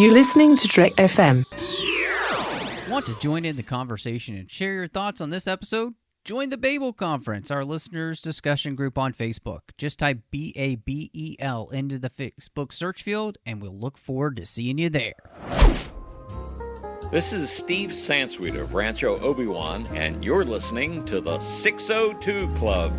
You're listening to Trek FM. Want to join in the conversation and share your thoughts on this episode? Join the Babel Conference, our listeners' discussion group on Facebook. Just type BABEL into the Facebook search field, and we'll look forward to seeing you there. This is Steve Sansweet of Rancho Obi-Wan, and you're listening to the 602 Club.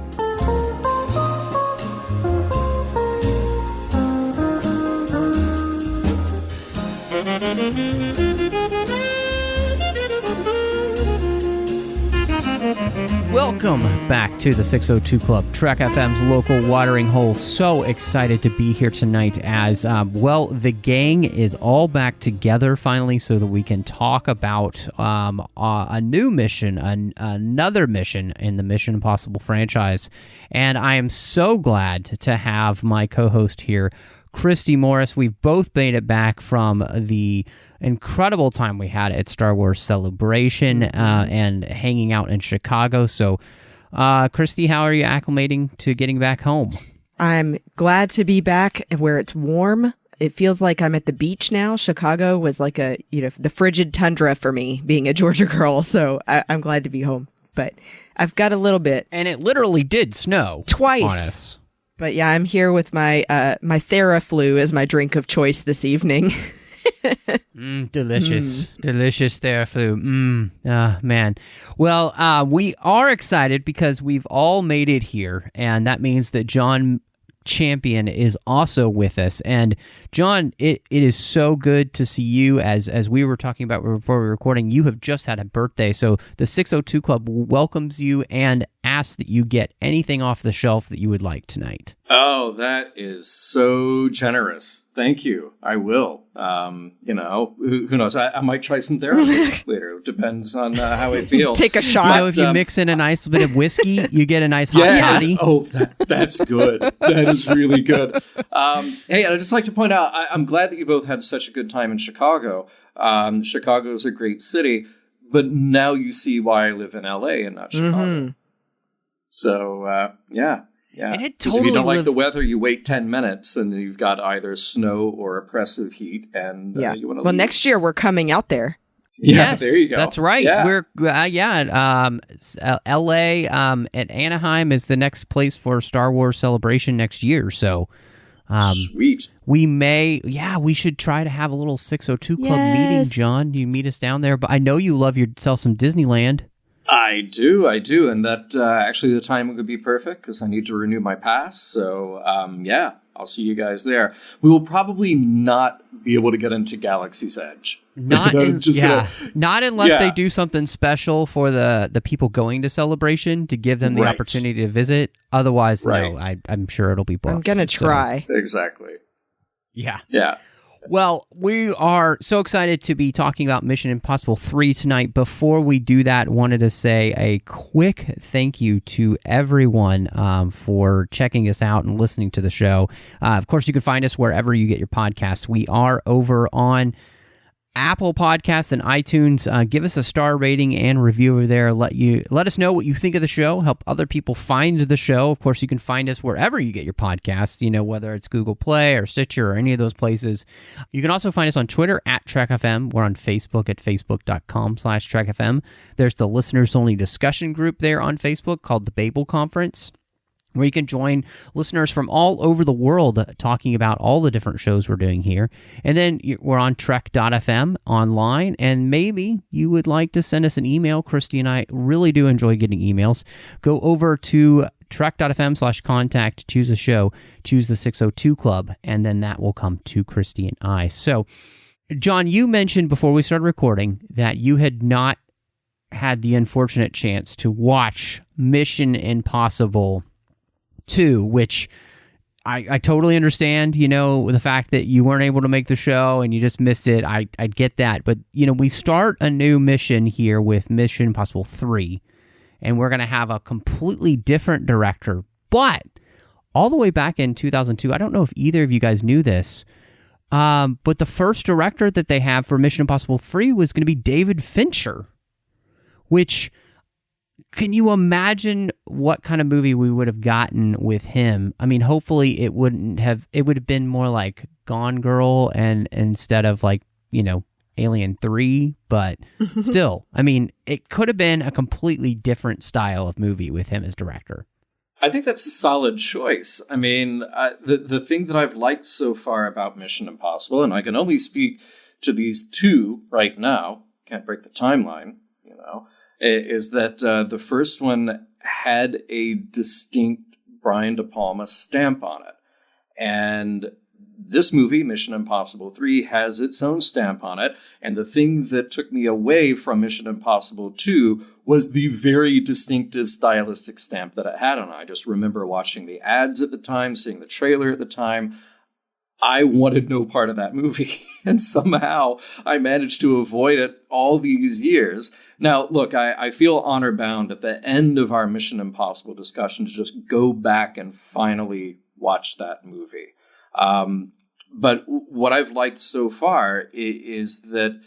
Welcome back to the 602 Club, Trek FM's local watering hole. So excited to be here tonight as, the gang is all back together finally so that we can talk about a new mission, another mission in the Mission Impossible franchise. And I am so glad to have my co-host here, Christy Morris. We've both made it back from the incredible time we had at Star Wars Celebration and hanging out in Chicago. So, Christy, how are you acclimating to getting back home? I'm glad to be back where it's warm. It feels like I'm at the beach now. Chicago was like the frigid tundra for me, being a Georgia girl. So I'm glad to be home. But I've got a little bit. And it literally did snow. Twice. On us. But yeah, I'm here with my my Theraflu as my drink of choice this evening. Delicious Theraflu. Man. Well, we are excited because we've all made it here, and that means that John Champion is also with us. And John, it is so good to see you. As we were talking about before we were recording, you have just had a birthday, so the 602 Club welcomes you and asks that you get anything off the shelf that you would like tonight. Oh, that is so generous. Thank you. I will. Who knows? I might try some therapy later. Depends on how I feel. Take a shot. So if you mix in a nice bit of whiskey, you get a nice hot toddy. Oh, that's good. That is really good. Hey, I'd just like to point out, I'm glad that you both had such a good time in Chicago. Chicago is a great city, but now you see why I live in LA and not Chicago. Mm-hmm. So, yeah. And it because if you don't like the weather, you wait 10 minutes and you've got either snow or oppressive heat. And you want to leave. Next year we're coming out there. Yeah, yes, there you go. That's right. Yeah. We're LA at Anaheim is the next place for Star Wars Celebration next year. So sweet. We should try to have a little 602 Club meeting, John. You meet us down there, but I know you love yourself some Disneyland. I do, and that actually the timing would be perfect because I need to renew my pass. So, I'll see you guys there. We will probably not be able to get into Galaxy's Edge. Not unless they do something special for the people going to Celebration to give them the opportunity to visit. Otherwise, no, I'm sure it'll be booked. I'm gonna try. Exactly. Yeah. Well, we are so excited to be talking about Mission Impossible 3 tonight. Before we do that, wanted to say a quick thank you to everyone for checking us out and listening to the show. Of course, you can find us wherever you get your podcasts. We are over on Apple Podcasts and iTunes. Give us a star rating and review over there. Let us know what you think of the show. Help other people find the show. Of course, you can find us wherever you get your podcasts, whether it's Google Play or Stitcher or any of those places. You can also find us on Twitter at TrekFM. We're on Facebook at facebook.com/TrekFM. There's the listeners-only discussion group there on Facebook called the Babel Conference, where you can join listeners from all over the world talking about all the different shows we're doing here. And then we're on Trek.fm online, and maybe you would like to send us an email. Christy and I really do enjoy getting emails. Go over to Trek.fm/contact, choose a show, choose the 602 Club, and then that will come to Christy and I. So, John, you mentioned before we started recording that you had not had the unfortunate chance to watch Mission Impossible 2, which I totally understand, the fact that you weren't able to make the show and you just missed it. I get that. But, we start a new mission here with Mission Impossible 3, and we're going to have a completely different director. But all the way back in 2002, I don't know if either of you guys knew this, but the first director that they have for Mission Impossible 3 was going to be David Fincher, which... Can you imagine what kind of movie we would have gotten with him? I mean, hopefully it would have been more like Gone Girl and instead of like Alien 3, but still, I mean, it could have been a completely different style of movie with him as director. I think that's a solid choice. I mean, the thing that I've liked so far about Mission Impossible, and I can only speak to these two right now, can't break the timeline, is that the first one had a distinct Brian De Palma stamp on it. And this movie, Mission Impossible 3, has its own stamp on it. And the thing that took me away from Mission Impossible 2 was the very distinctive stylistic stamp that it had on it. I just remember watching the ads at the time, seeing the trailer at the time. I wanted no part of that movie. And somehow I managed to avoid it all these years. Now, look, I feel honor bound at the end of our Mission Impossible discussion to just go back and finally watch that movie. But what I've liked so far is that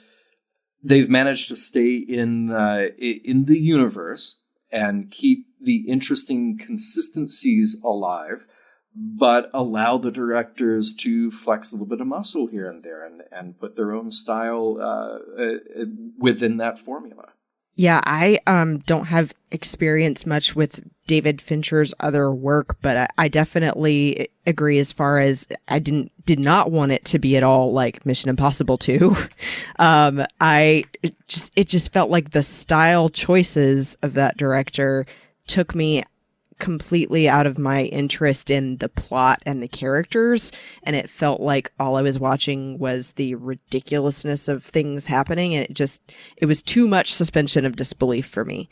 they've managed to stay in the universe and keep the interesting consistencies alive, but allow the directors to flex a little bit of muscle here and there and put their own style within that formula. Yeah, I don't have experience much with David Fincher's other work, but I definitely agree as far as I did not want it to be at all like Mission Impossible 2. It just felt like the style choices of that director took me completely out of my interest in the plot and the characters, and it felt like all I was watching was the ridiculousness of things happening, and it was too much suspension of disbelief for me,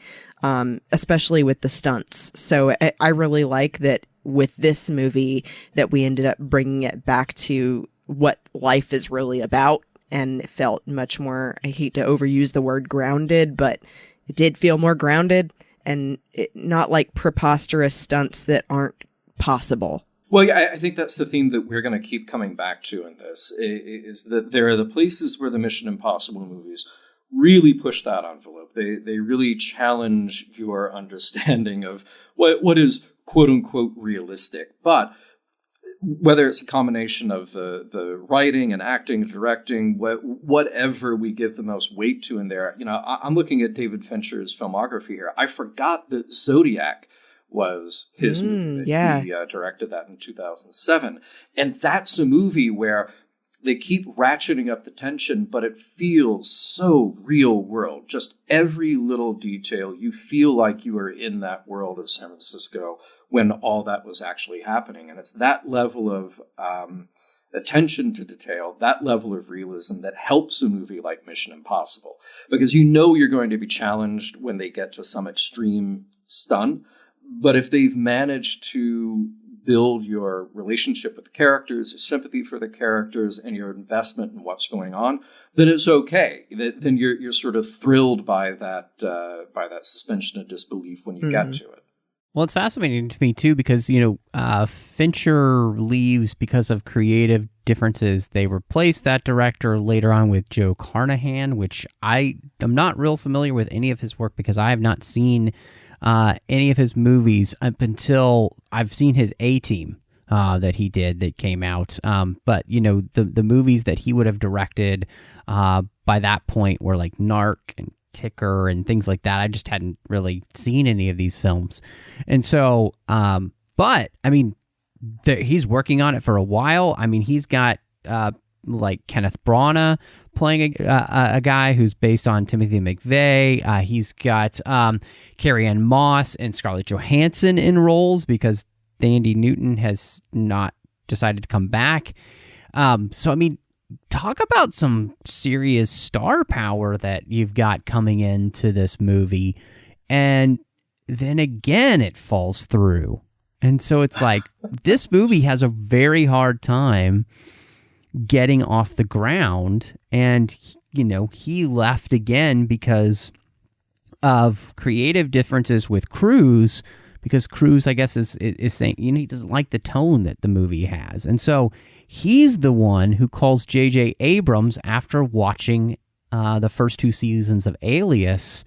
especially with the stunts. So I really like that with this movie that we ended up bringing it back to what life is really about, and it felt much more, I hate to overuse the word grounded, but it did feel more grounded. And not like preposterous stunts that aren't possible. Well, yeah, I think that's the theme that we're going to keep coming back to in this, is that there are the places where the Mission Impossible movies really push that envelope. They really challenge your understanding of what is quote-unquote realistic. But whether it's a combination of the writing and acting, directing, whatever we give the most weight to in there, I'm looking at David Fincher's filmography here. I forgot that Zodiac was his movie. Yeah. He directed that in 2007. And that's a movie where they keep ratcheting up the tension, but it feels so real world. Just every little detail, you feel like you are in that world of San Francisco when all that was actually happening. And it's that level of attention to detail, that level of realism that helps a movie like Mission Impossible. Because you're going to be challenged when they get to some extreme stunt. But if they've managed to build your relationship with the characters, your sympathy for the characters, and your investment in what's going on, then it's okay. Then you're sort of thrilled by that suspension of disbelief when you get to it. Well, it's fascinating to me too because Fincher leaves because of creative differences. They replaced that director later on with Joe Carnahan, which I am not real familiar with any of his work because I have not seen any of his movies up until I've seen his A-Team that he did that came out. But, the movies that he would have directed by that point were like Narc and Ticker and things like that. I just hadn't really seen any of these films. And so, but, I mean, he's working on it for a while. I mean, he's got like Kenneth Branagh playing a guy who's based on Timothy McVeigh. He's got Carrie-Anne Moss and Scarlett Johansson in roles because Thandie Newton has not decided to come back. So, I mean, talk about some serious star power that you've got coming into this movie. And then again, it falls through. And so it's like, this movie has a very hard time getting off the ground, and he left again because of creative differences with Cruise, because Cruise, I guess, is saying he doesn't like the tone that the movie has, and so he's the one who calls JJ Abrams after watching the first 2 seasons of Alias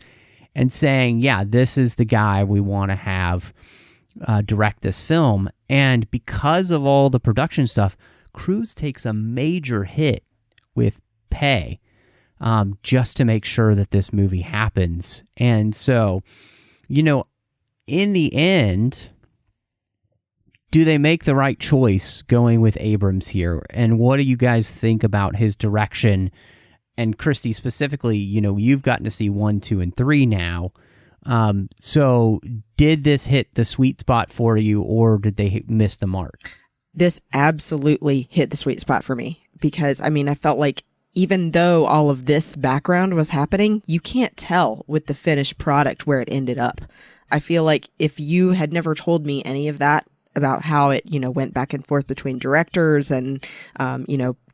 and saying, yeah, this is the guy we want to have direct this film. And because of all the production stuff, Cruise takes a major hit with pay just to make sure that this movie happens. And so, in the end, do they make the right choice going with Abrams here? And what do you guys think about his direction? And Christy, specifically, you've gotten to see 1, 2, and 3 now. So did this hit the sweet spot for you, or did they miss the mark? This absolutely hit the sweet spot for me because, I felt like even though all of this background was happening, you can't tell with the finished product where it ended up. I feel like if you had never told me any of that about how it, went back and forth between directors and,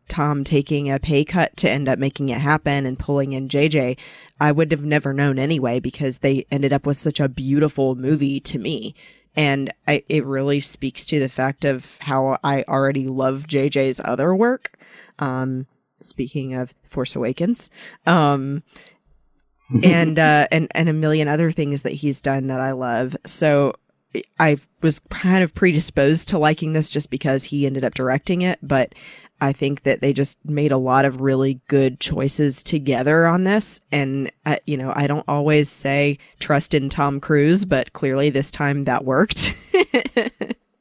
Tom taking a pay cut to end up making it happen and pulling in JJ, I would have never known anyway because they ended up with such a beautiful movie to me. And it really speaks to the fact of how I already love JJ's other work. Speaking of Force Awakens, and a million other things that he's done that I love. So I was kind of predisposed to liking this just because he ended up directing it, but I think that they just made a lot of really good choices together on this. And, I don't always say trust in Tom Cruise, but clearly this time that worked.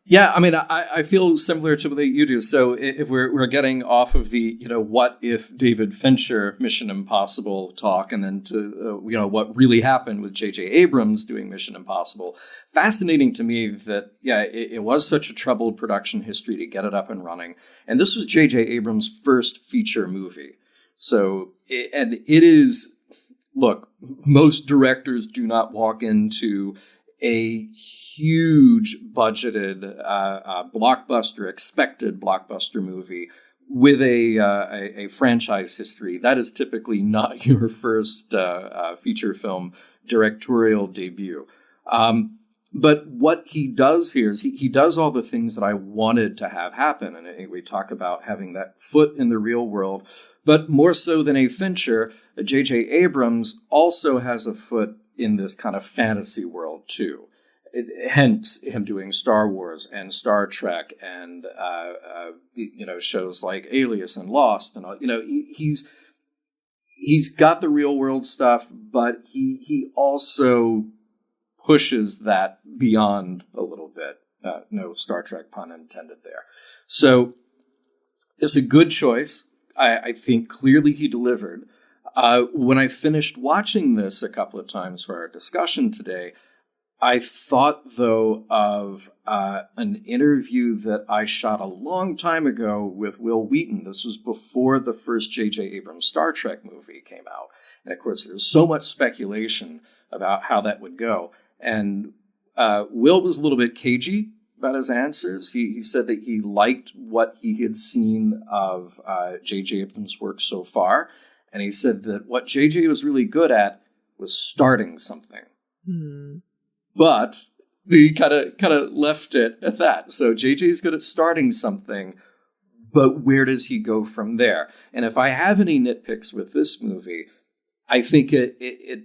Yeah, I feel similar to what you do. So if we're getting off of the, what if David Fincher Mission Impossible talk, and then to, what really happened with JJ Abrams doing Mission Impossible, fascinating to me that, it was such a troubled production history to get it up and running. And this was JJ Abrams' first feature movie. So, it is, look, most directors do not walk into a huge budgeted expected blockbuster movie with a franchise history. That is typically not your first feature film directorial debut. But what he does here is he does all the things that I wanted to have happen. And we talk about having that foot in the real world. But more so than a Fincher, JJ Abrams also has a foot in this kind of fantasy world too. Hence him doing Star Wars and Star Trek and shows like Alias and Lost and all. He's got the real world stuff, but he also pushes that beyond a little bit. No Star Trek pun intended there. So it's a good choice. I think clearly he delivered. When I finished watching this a couple of times for our discussion today, I thought, though, of an interview that I shot a long time ago with Will Wheaton. This was before the first J.J. Abrams Star Trek movie came out. And, of course, there was so much speculation about how that would go. And Will was a little bit cagey about his answers. He said that he liked what he had seen of J.J. Abrams' work so far. And he said that what JJ was really good at was starting something. But he kind of left it at that. So JJ is good at starting something, but where does he go from there? And if I have any nitpicks with this movie, I think it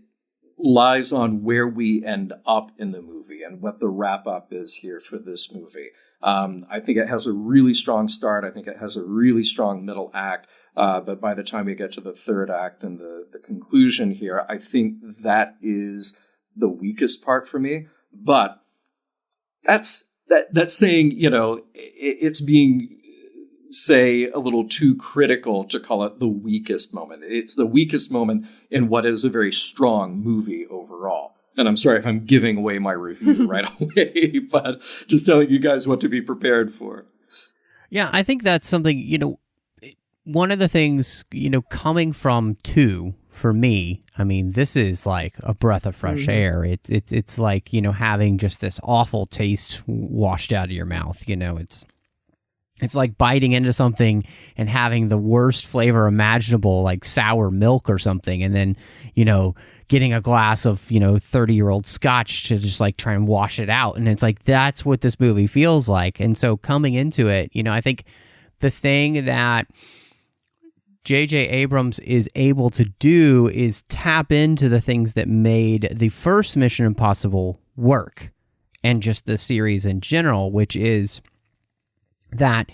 lies on where we end up in the movie and what the wrap-up is here for this movie. I think it has a really strong start. I think it has a really strong middle act. But by the time we get to the third act and the conclusion here, I think that is the weakest part for me. But that's saying, it's being, say, a little too critical to call it the weakest moment. It's the weakest moment in what is a very strong movie overall. And I'm sorry if I'm giving away my review right away, but just telling you guys what to be prepared for. Yeah, I think that's something, one of the things, coming from 2, for me, this is like a breath of fresh air. It's like, having just this awful taste washed out of your mouth. It's like biting into something and having the worst flavor imaginable, like sour milk or something, and then, getting a glass of, 30-year-old scotch to just like try and wash it out. And it's like, that's what this movie feels like. And so coming into it, I think the thing that JJ Abrams is able to do is tap into the things that made the first Mission Impossible work, and just the series in general, which is that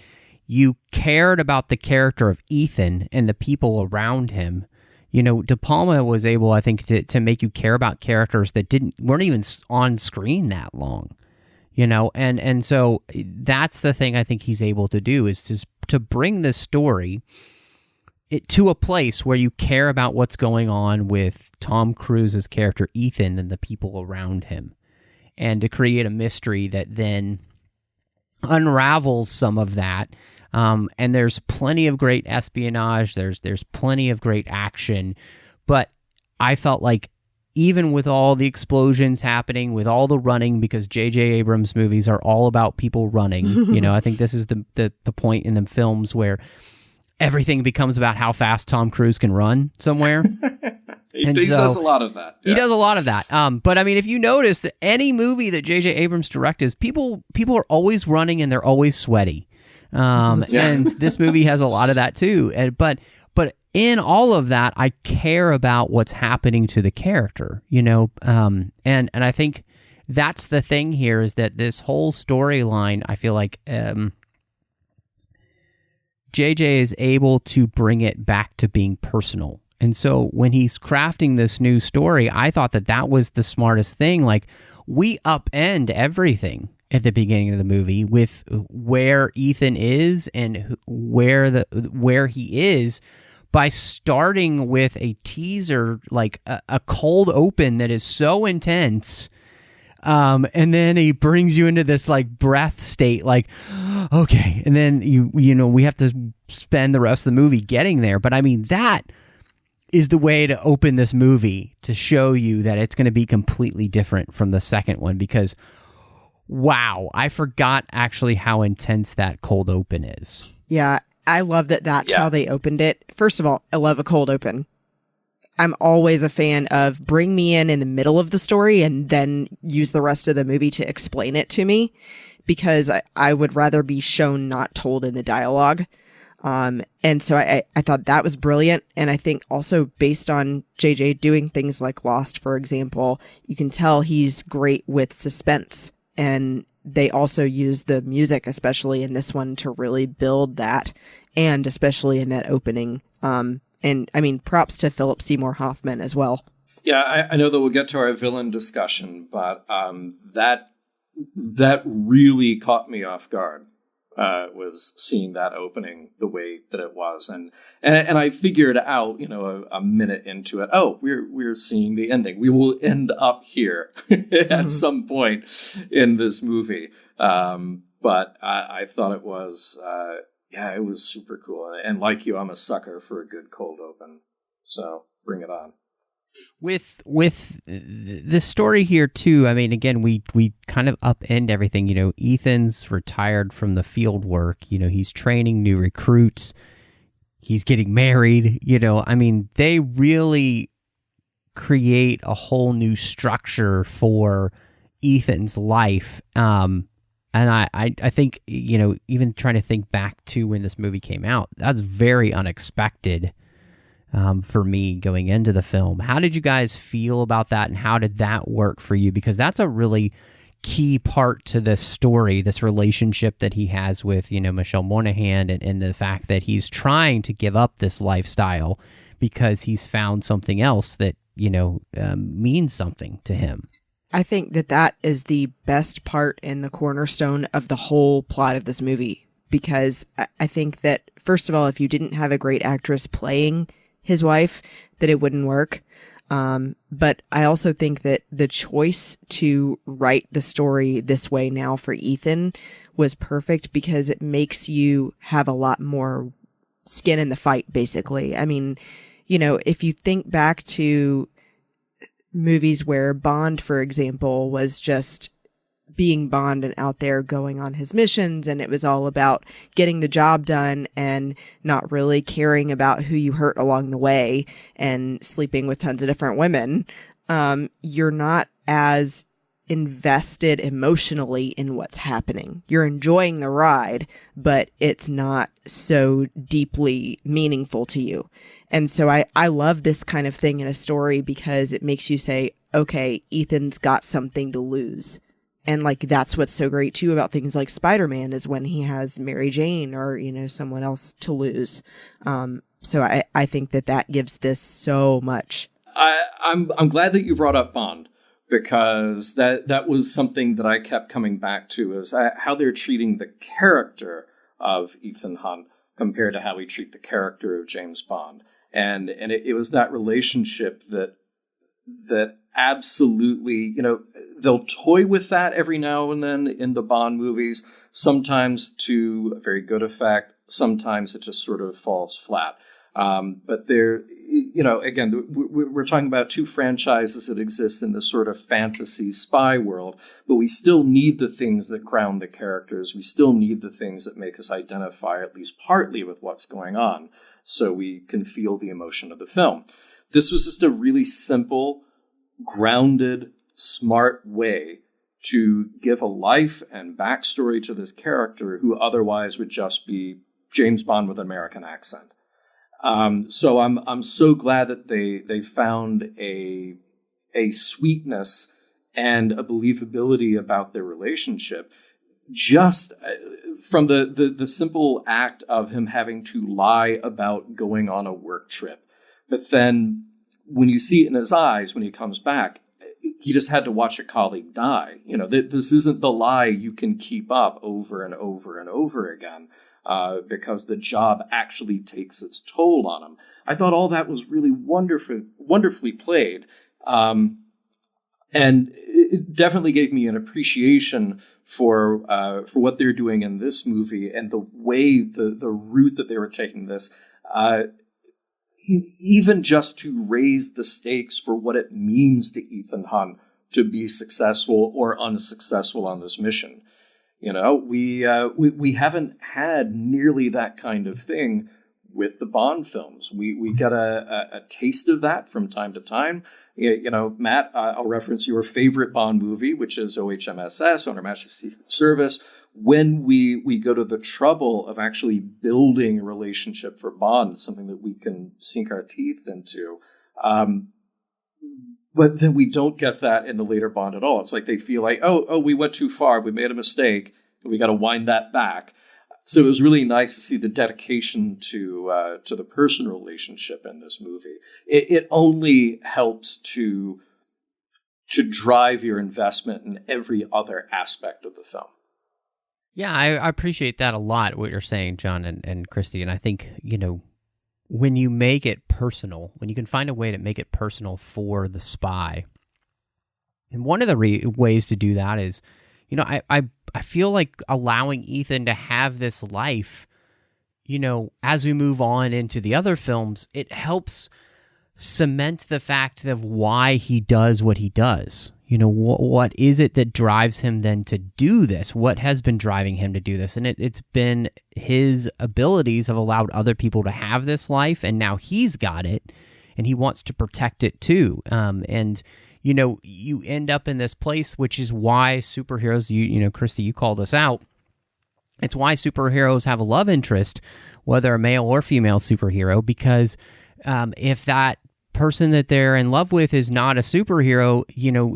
you cared about the character of Ethan and the people around him. You know, De Palma was able, I think, to make you care about characters that weren't even on screen that long. You know, and so that's the thing I think he's able to do, is to bring this story to a place where you care about what's going on with Tom Cruise's character Ethan and the people around him, and to create a mystery that then unravels some of that. And there's plenty of great espionage. There's plenty of great action, but I felt like, even with all the explosions happening, with all the running, because JJ Abrams movies are all about people running. You know, I think this is the point in the films where everything becomes about how fast Tom Cruise can run somewhere. He does a lot of that. Yeah. He does a lot of that. But I mean, if you notice that any movie that JJ Abrams directs, people are always running and they're always sweaty. And this movie has a lot of that too. But in all of that, I care about what's happening to the character, you know, and I think that's the thing here, is that this whole storyline, I feel like JJ is able to bring it back to being personal. And so when he's crafting this new story, I thought that was the smartest thing. Like, we upend everything at the beginning of the movie with where Ethan is and where he is, by starting with a teaser, like a cold open that is so intense, and then he brings you into this like breath state, like, okay, and then you know, we have to spend the rest of the movie getting there. But I mean, that is the way to open this movie, to show you that it's going to be completely different from the second one, because wow, I forgot actually how intense that cold open is. Yeah. I love that's how they opened it. First of all, I love a cold open. I'm always a fan of bring me in the middle of the story and then use the rest of the movie to explain it to me, because I would rather be shown, not told, in the dialogue. And so I thought that was brilliant. And I think also, based on JJ doing things like Lost, for example, you can tell he's great with suspense. And they also use the music, especially in this one, to really build that, and especially in that opening. And I mean, props to Philip Seymour Hoffman as well. Yeah, I know that we'll get to our villain discussion, but that really caught me off guard. Was seeing that opening the way that it was, and I figured out, you know, a minute into it, oh, we're seeing the ending. We will end up here at some point in this movie. But I thought it was, it was super cool. And like you, I'm a sucker for a good cold open. So bring it on. With the story here too, I mean, again, we kind of upend everything. You know, Ethan's retired from the field work. You know, he's training new recruits. He's getting married. You know, I mean, they really create a whole new structure for Ethan's life. And I think, you know, even trying to think back to when this movie came out, that's very unexpected. For me going into the film. How did you guys feel about that, and how did that work for you? Because that's a really key part to this story, this relationship that he has with, you know, Michelle Monaghan, and the fact that he's trying to give up this lifestyle because he's found something else that, you know, means something to him. I think that is the best part and the cornerstone of the whole plot of this movie, because I think that, first of all, if you didn't have a great actress playing his wife, that it wouldn't work. But I also think that the choice to write the story this way now for Ethan was perfect, because it makes you have a lot more skin in the fight, basically. I mean, you know, if you think back to movies where Bond, for example, was just being Bond and out there going on his missions, and it was all about getting the job done and not really caring about who you hurt along the way and sleeping with tons of different women, you're not as invested emotionally in what's happening. You're enjoying the ride, but it's not so deeply meaningful to you. And so I love this kind of thing in a story, because it makes you say, okay, Ethan's got something to lose. And like, that's what's so great too about things like Spider-Man is when he has Mary Jane or, someone else to lose. So I think that gives this so much. I'm glad that you brought up Bond, because that was something that I kept coming back to, is how they're treating the character of Ethan Hunt compared to how we treat the character of James Bond. And it was that relationship that absolutely, they'll toy with that every now and then in the Bond movies, sometimes to a very good effect, sometimes it just sort of falls flat. But they're, again, we're talking about two franchises that exist in this sort of fantasy spy world, but we still need the things that ground the characters. We still need the things that make us identify at least partly with what's going on, so we can feel the emotion of the film. This was just a really simple, grounded, smart way to give a life and backstory to this character who otherwise would just be James Bond with an American accent. So I'm so glad that they found a sweetness and a believability about their relationship, just from the simple act of him having to lie about going on a work trip. But then when you see it in his eyes when he comes back, he just had to watch a colleague die. This isn't the lie you can keep up over and over and over again. Because the job actually takes its toll on him. I thought all that was really wonderfully played. And it definitely gave me an appreciation for what they're doing in this movie and the way, the route that they were taking this, even just to raise the stakes for what it means to Ethan Hunt to be successful or unsuccessful on this mission. We haven't had nearly that kind of thing with the Bond films. We get a taste of that from time to time. Matt, I'll reference your favorite Bond movie, which is OHMSS, On Her Majesty's Secret Service, when we go to the trouble of actually building a relationship for Bond, something that we can sink our teeth into. But then we don't get that in the later Bond at all. It's like they feel like, oh, we went too far. We made a mistake. We got to wind that back. So it was really nice to see the dedication to the personal relationship in this movie. It only helps to drive your investment in every other aspect of the film. Yeah, I appreciate that a lot, what you're saying, John and Christy. And I think, when you make it personal, when you can find a way to make it personal for the spy, and one of the ways to do that is, I feel like allowing Ethan to have this life, as we move on into the other films, it helps cement the fact of why he does what he does. What is it that drives him then to do this? What has been driving him to do this? And it's been his abilities have allowed other people to have this life, and now he's got it, and he wants to protect it too. And you end up in this place, which is why superheroes, Christy, you called us out. It's why superheroes have a love interest, whether a male or female superhero, because if that person that they're in love with is not a superhero,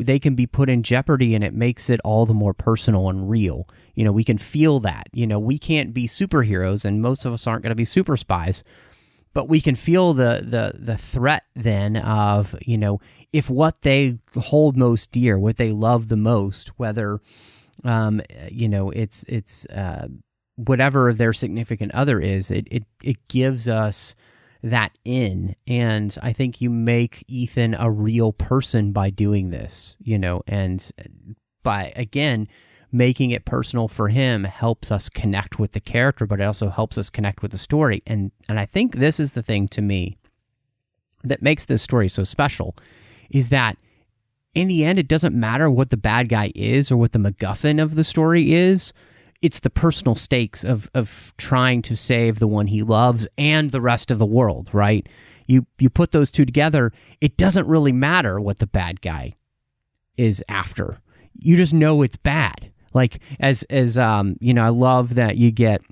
they can be put in jeopardy, and it makes it all the more personal and real. We can feel that. We can't be superheroes, and most of us aren't going to be super spies, but we can feel the threat then of, if what they hold most dear, what they love the most, whether, it's whatever their significant other is, it gives us that in. And I think you make Ethan a real person by doing this, and by, again, making it personal for him helps us connect with the character, but it also helps us connect with the story. And I think this is the thing to me that makes this story so special, is that in the end, it doesn't matter what the bad guy is or what the MacGuffin of the story is. It's the personal stakes of trying to save the one he loves and the rest of the world, right? You put those two together, it doesn't really matter what the bad guy is after. You just know it's bad. Like, as I love that you get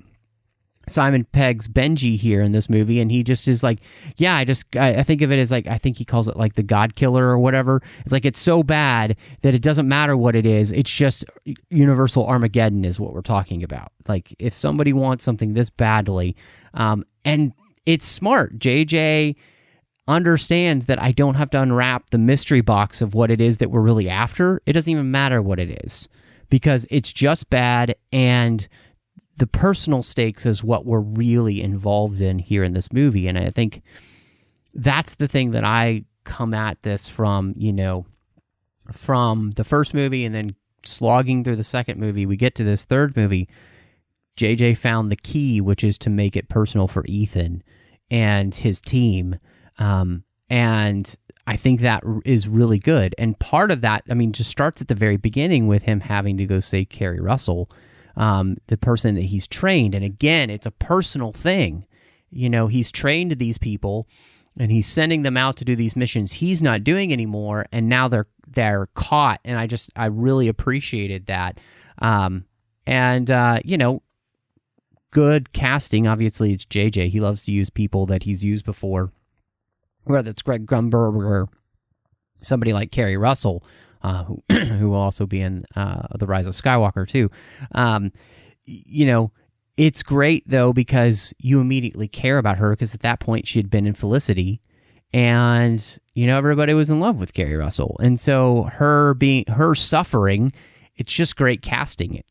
Simon Pegg's Benji here in this movie, and he just is like, yeah, I think of it as like, I think he calls it like the God Killer or whatever. It's like, it's so bad that it doesn't matter what it is. It's just universal Armageddon is what we're talking about. Like, if somebody wants something this badly, and it's smart. JJ understands that I don't have to unwrap the mystery box of what it is that we're really after. It doesn't even matter what it is, because it's just bad, and the personal stakes is what we're really involved in here in this movie. And I think that's the thing that I come at this from, from the first movie and then slogging through the second movie. We get to this third movie. JJ found the key, which is to make it personal for Ethan and his team. And I think that is really good. And part of that, just starts at the very beginning with him having to go save Carrie Russell, the person that he's trained. And again, it's a personal thing. He's trained these people and he's sending them out to do these missions he's not doing anymore. And now they're caught. And I really appreciated that. Good casting. Obviously it's JJ. He loves to use people that he's used before, whether it's Greg Grunberg or somebody like Carrie Russell, who will also be in The Rise of Skywalker too. It's great though, because you immediately care about her, because at that point she had been in Felicity, and everybody was in love with Carrie Russell, and so her suffering, it's just great casting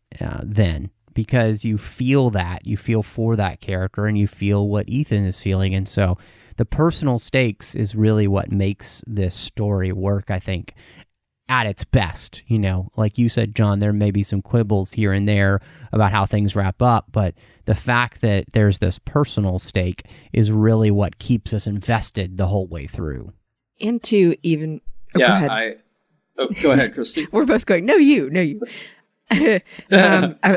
then, because you feel for that character, and you feel what Ethan is feeling, and so the personal stakes is really what makes this story work, I think, at its best. Like you said, John, there may be some quibbles here and there about how things wrap up, but the fact that there's this personal stake is really what keeps us invested the whole way through. And to even... go ahead. Go ahead, Christy. We're both going, no, you. I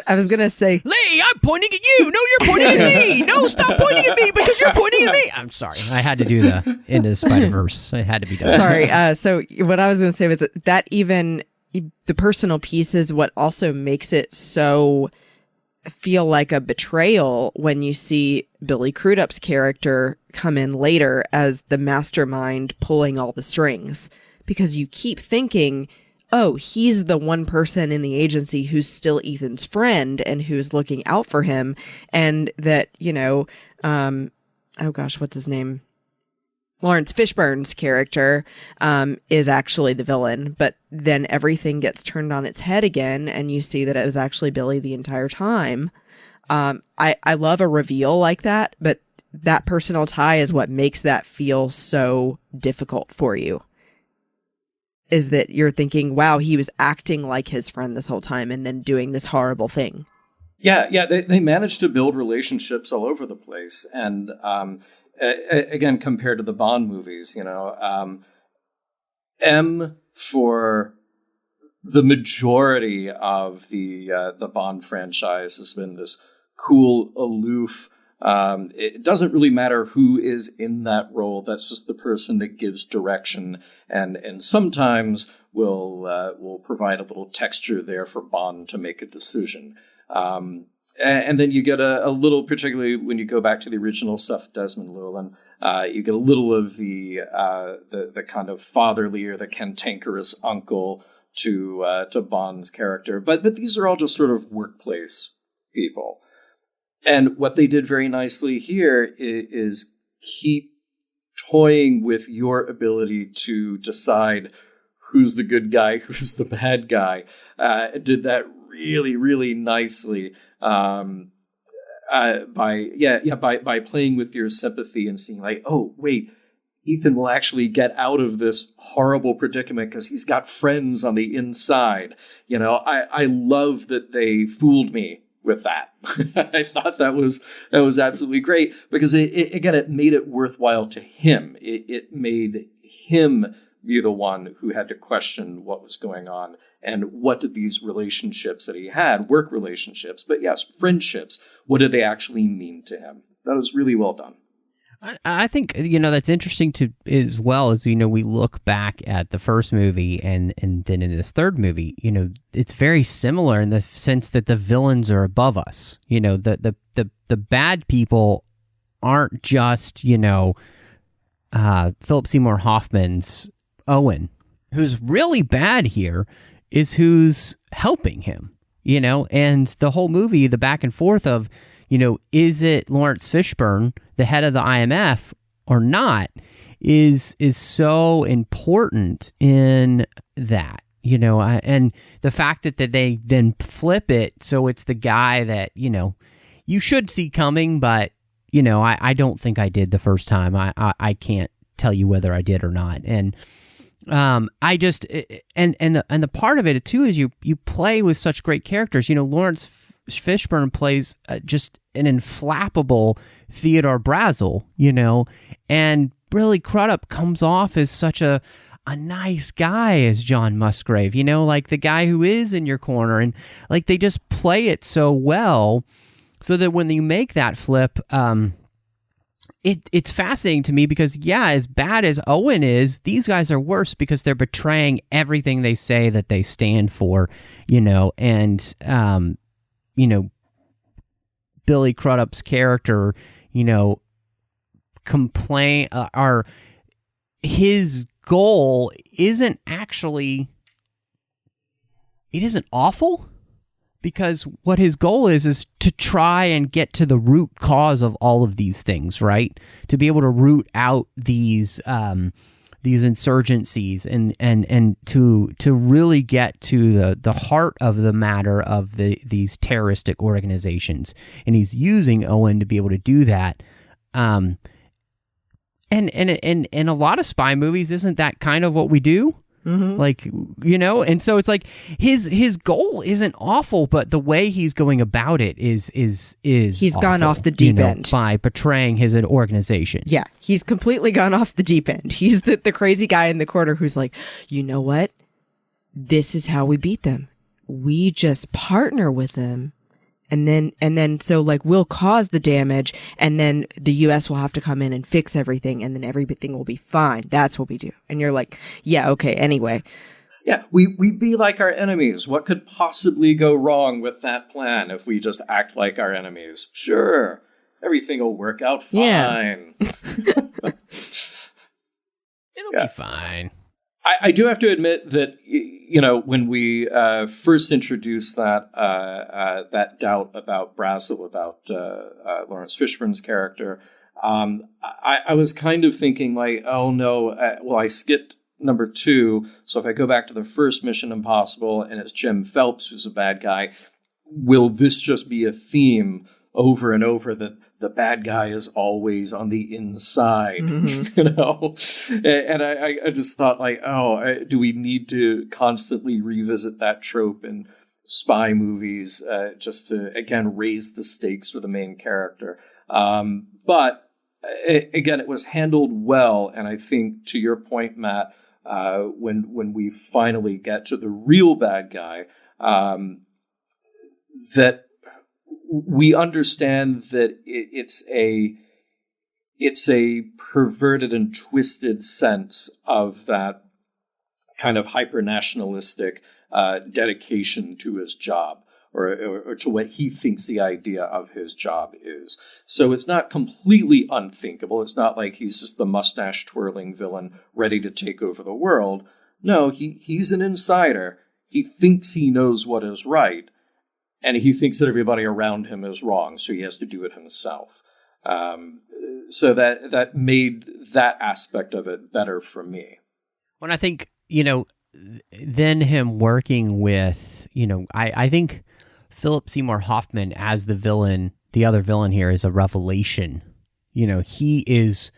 was going to say... Lee, I'm pointing at you! No, you're pointing at me! No, stop pointing at me because you're pointing at me! I'm sorry. I had to do the Into the Spider-Verse. It had to be done. Sorry. So what I was going to say was that even the personal piece is what also makes it so feel like a betrayal when you see Billy Crudup's character come in later as the mastermind pulling all the strings. Because you keep thinking, oh, he's the one person in the agency who's still Ethan's friend and who's looking out for him. And that, oh gosh, what's his name? Lawrence Fishburne's character is actually the villain. But then everything gets turned on its head again, and you see that it was actually Billy the entire time. I love a reveal like that, but that personal tie is what makes that feel so difficult for you. Is that you're thinking, wow, he was acting like his friend this whole time and then doing this horrible thing. Yeah, they managed to build relationships all over the place. And again, compared to the Bond movies, M, for the majority of the Bond franchise, has been this cool, aloof. It doesn't really matter who is in that role. That's just the person that gives direction, and sometimes will provide a little texture there for Bond to make a decision. And then you get a little, particularly when you go back to the original stuff, Desmond Llewellyn, you get a little of the kind of fatherly or the cantankerous uncle to Bond's character. But these are all just sort of workplace people. And what they did very nicely here is keep toying with your ability to decide who's the good guy, who's the bad guy. Did that really, really nicely by playing with your sympathy and seeing like, oh, wait, Ethan will actually get out of this horrible predicament because he's got friends on the inside. I love that they fooled me with that. I thought that was absolutely great, because it made it worthwhile to him. It made him be the one who had to question what was going on and what did these relationships that he had, work relationships, but yes, friendships, what did they actually mean to him? That was really well done. I think, that's interesting to as well as, we look back at the first movie and then in this third movie, it's very similar in the sense that the villains are above us. The bad people aren't just, Philip Seymour Hoffman's Owen. Who's really bad here is who's helping him, and the whole movie, the back and forth of, is it Lawrence Fishburne, the head of the IMF, or not, is so important in that, and the fact that they then flip it so it's the guy that, you should see coming, but, I don't think I did the first time. I can't tell you whether I did or not. And I just, and the part of it too is you play with such great characters. Lawrence Fishburne plays just an inflappable Theodore Brazel, and Billy Crudup comes off as such a nice guy as John Musgrave, like the guy who is in your corner, and like they just play it so well, so that when you make that flip, it's fascinating to me because, as bad as Owen is, these guys are worse because they're betraying everything they say that they stand for, and Billy Crudup's character, his goal isn't actually, it isn't awful, because what his goal is to try and get to the root cause of all of these things, right? To be able to root out these insurgencies and to really get to the heart of the matter of these terroristic organizations. And he's using Owen to be able to do that. And a lot of spy movies, isn't that kind of what we do? Mm-hmm. Like, and so it's like his goal isn't awful, but the way he's going about it is he's awful, gone off the deep end by betraying his organization. Yeah, he's completely gone off the deep end. He's the crazy guy in the corner who's like, you know what? This is how we beat them. We just partner with them. And then so like we'll cause the damage, and then the US will have to come in and fix everything, and then everything will be fine. That's what we do. And you're like, yeah, okay, anyway. Yeah, we be like our enemies. What could possibly go wrong with that plan if we just act like our enemies? Sure, everything will work out fine. Yeah. It'll be fine. I do have to admit that, when we first introduced that doubt about Brazel, about Lawrence Fishburne's character, I was kind of thinking like, oh no, I skipped number 2. So if I go back to the first Mission Impossible and it's Jim Phelps who's a bad guy, will this just be a theme over and over that the bad guy is always on the inside, mm-hmm. And I just thought like, do we need to constantly revisit that trope in spy movies just to, again, raise the stakes for the main character? But again, it was handled well. And I think to your point, Matt, when we finally get to the real bad guy, that we understand that it's a perverted and twisted sense of that kind of hyper-nationalistic dedication to his job or to what he thinks the idea of his job is. So it's not completely unthinkable. It's not like he's just the mustache-twirling villain ready to take over the world. No, he's an insider. He thinks he knows what is right. And he thinks that everybody around him is wrong, so he has to do it himself. So that made that aspect of it better for me. When I think, then him working with, I think Philip Seymour Hoffman as the villain, the other villain here, is a revelation. He is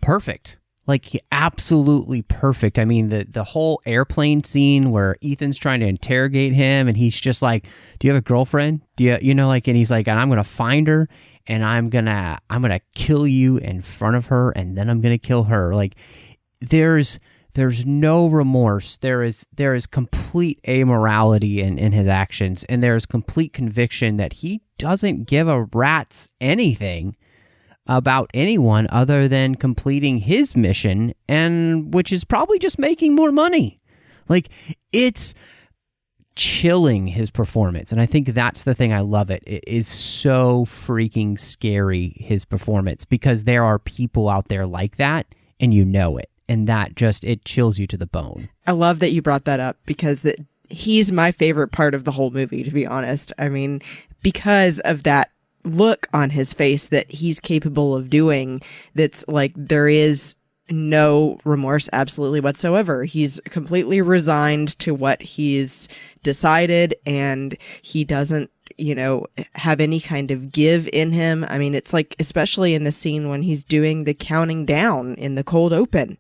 perfect. Like, absolutely perfect. I mean, the whole airplane scene where Ethan's trying to interrogate him and he's just like, do you have a girlfriend? Do you, and he's like, and I'm going to find her and I'm going to kill you in front of her and then I'm going to kill her. Like, there's no remorse. There is complete amorality in his actions, and there's complete conviction that he doesn't give a rat's anything about anyone other than completing his mission, and which is probably just making more money. Like, it's chilling, his performance, and I think that's the thing I love. It is so freaking scary, his performance, because there are people out there like that, and you know it, and that just, it chills you to the bone. I love that you brought that up, because he's my favorite part of the whole movie, to be honest. I mean, because of that look on his face that he's capable of doing, that's like, there is no remorse absolutely whatsoever. He's completely resigned to what he's decided, and he doesn't, have any kind of give in him. I mean, it's like, especially in the scene when he's doing the counting down in the cold open,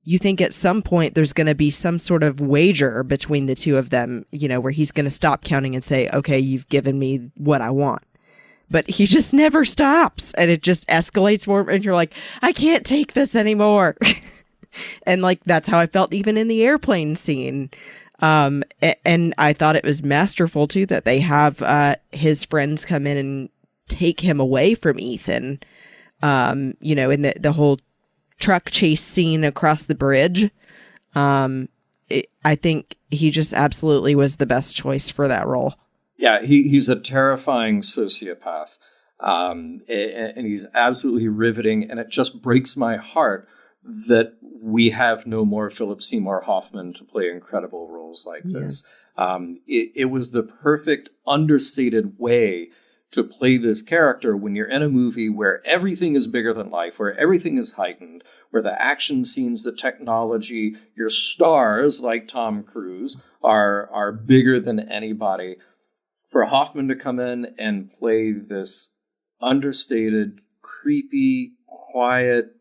you think at some point there's going to be some sort of wager between the two of them, where he's going to stop counting and say, okay, you've given me what I want. But he just never stops, and it just escalates more, and you're like, I can't take this anymore. And like, that's how I felt even in the airplane scene. And I thought it was masterful too, that they have his friends come in and take him away from Ethan. In the whole truck chase scene across the bridge. I think he just absolutely was the best choice for that role. Yeah, he's a terrifying sociopath, and he's absolutely riveting, and it just breaks my heart that we have no more Philip Seymour Hoffman to play incredible roles like this. It was the perfect understated way to play this character when you're in a movie where everything is bigger than life, where everything is heightened, where the action scenes, the technology, your stars like Tom Cruise are bigger than anybody. For Hoffman to come in and play this understated, creepy, quiet,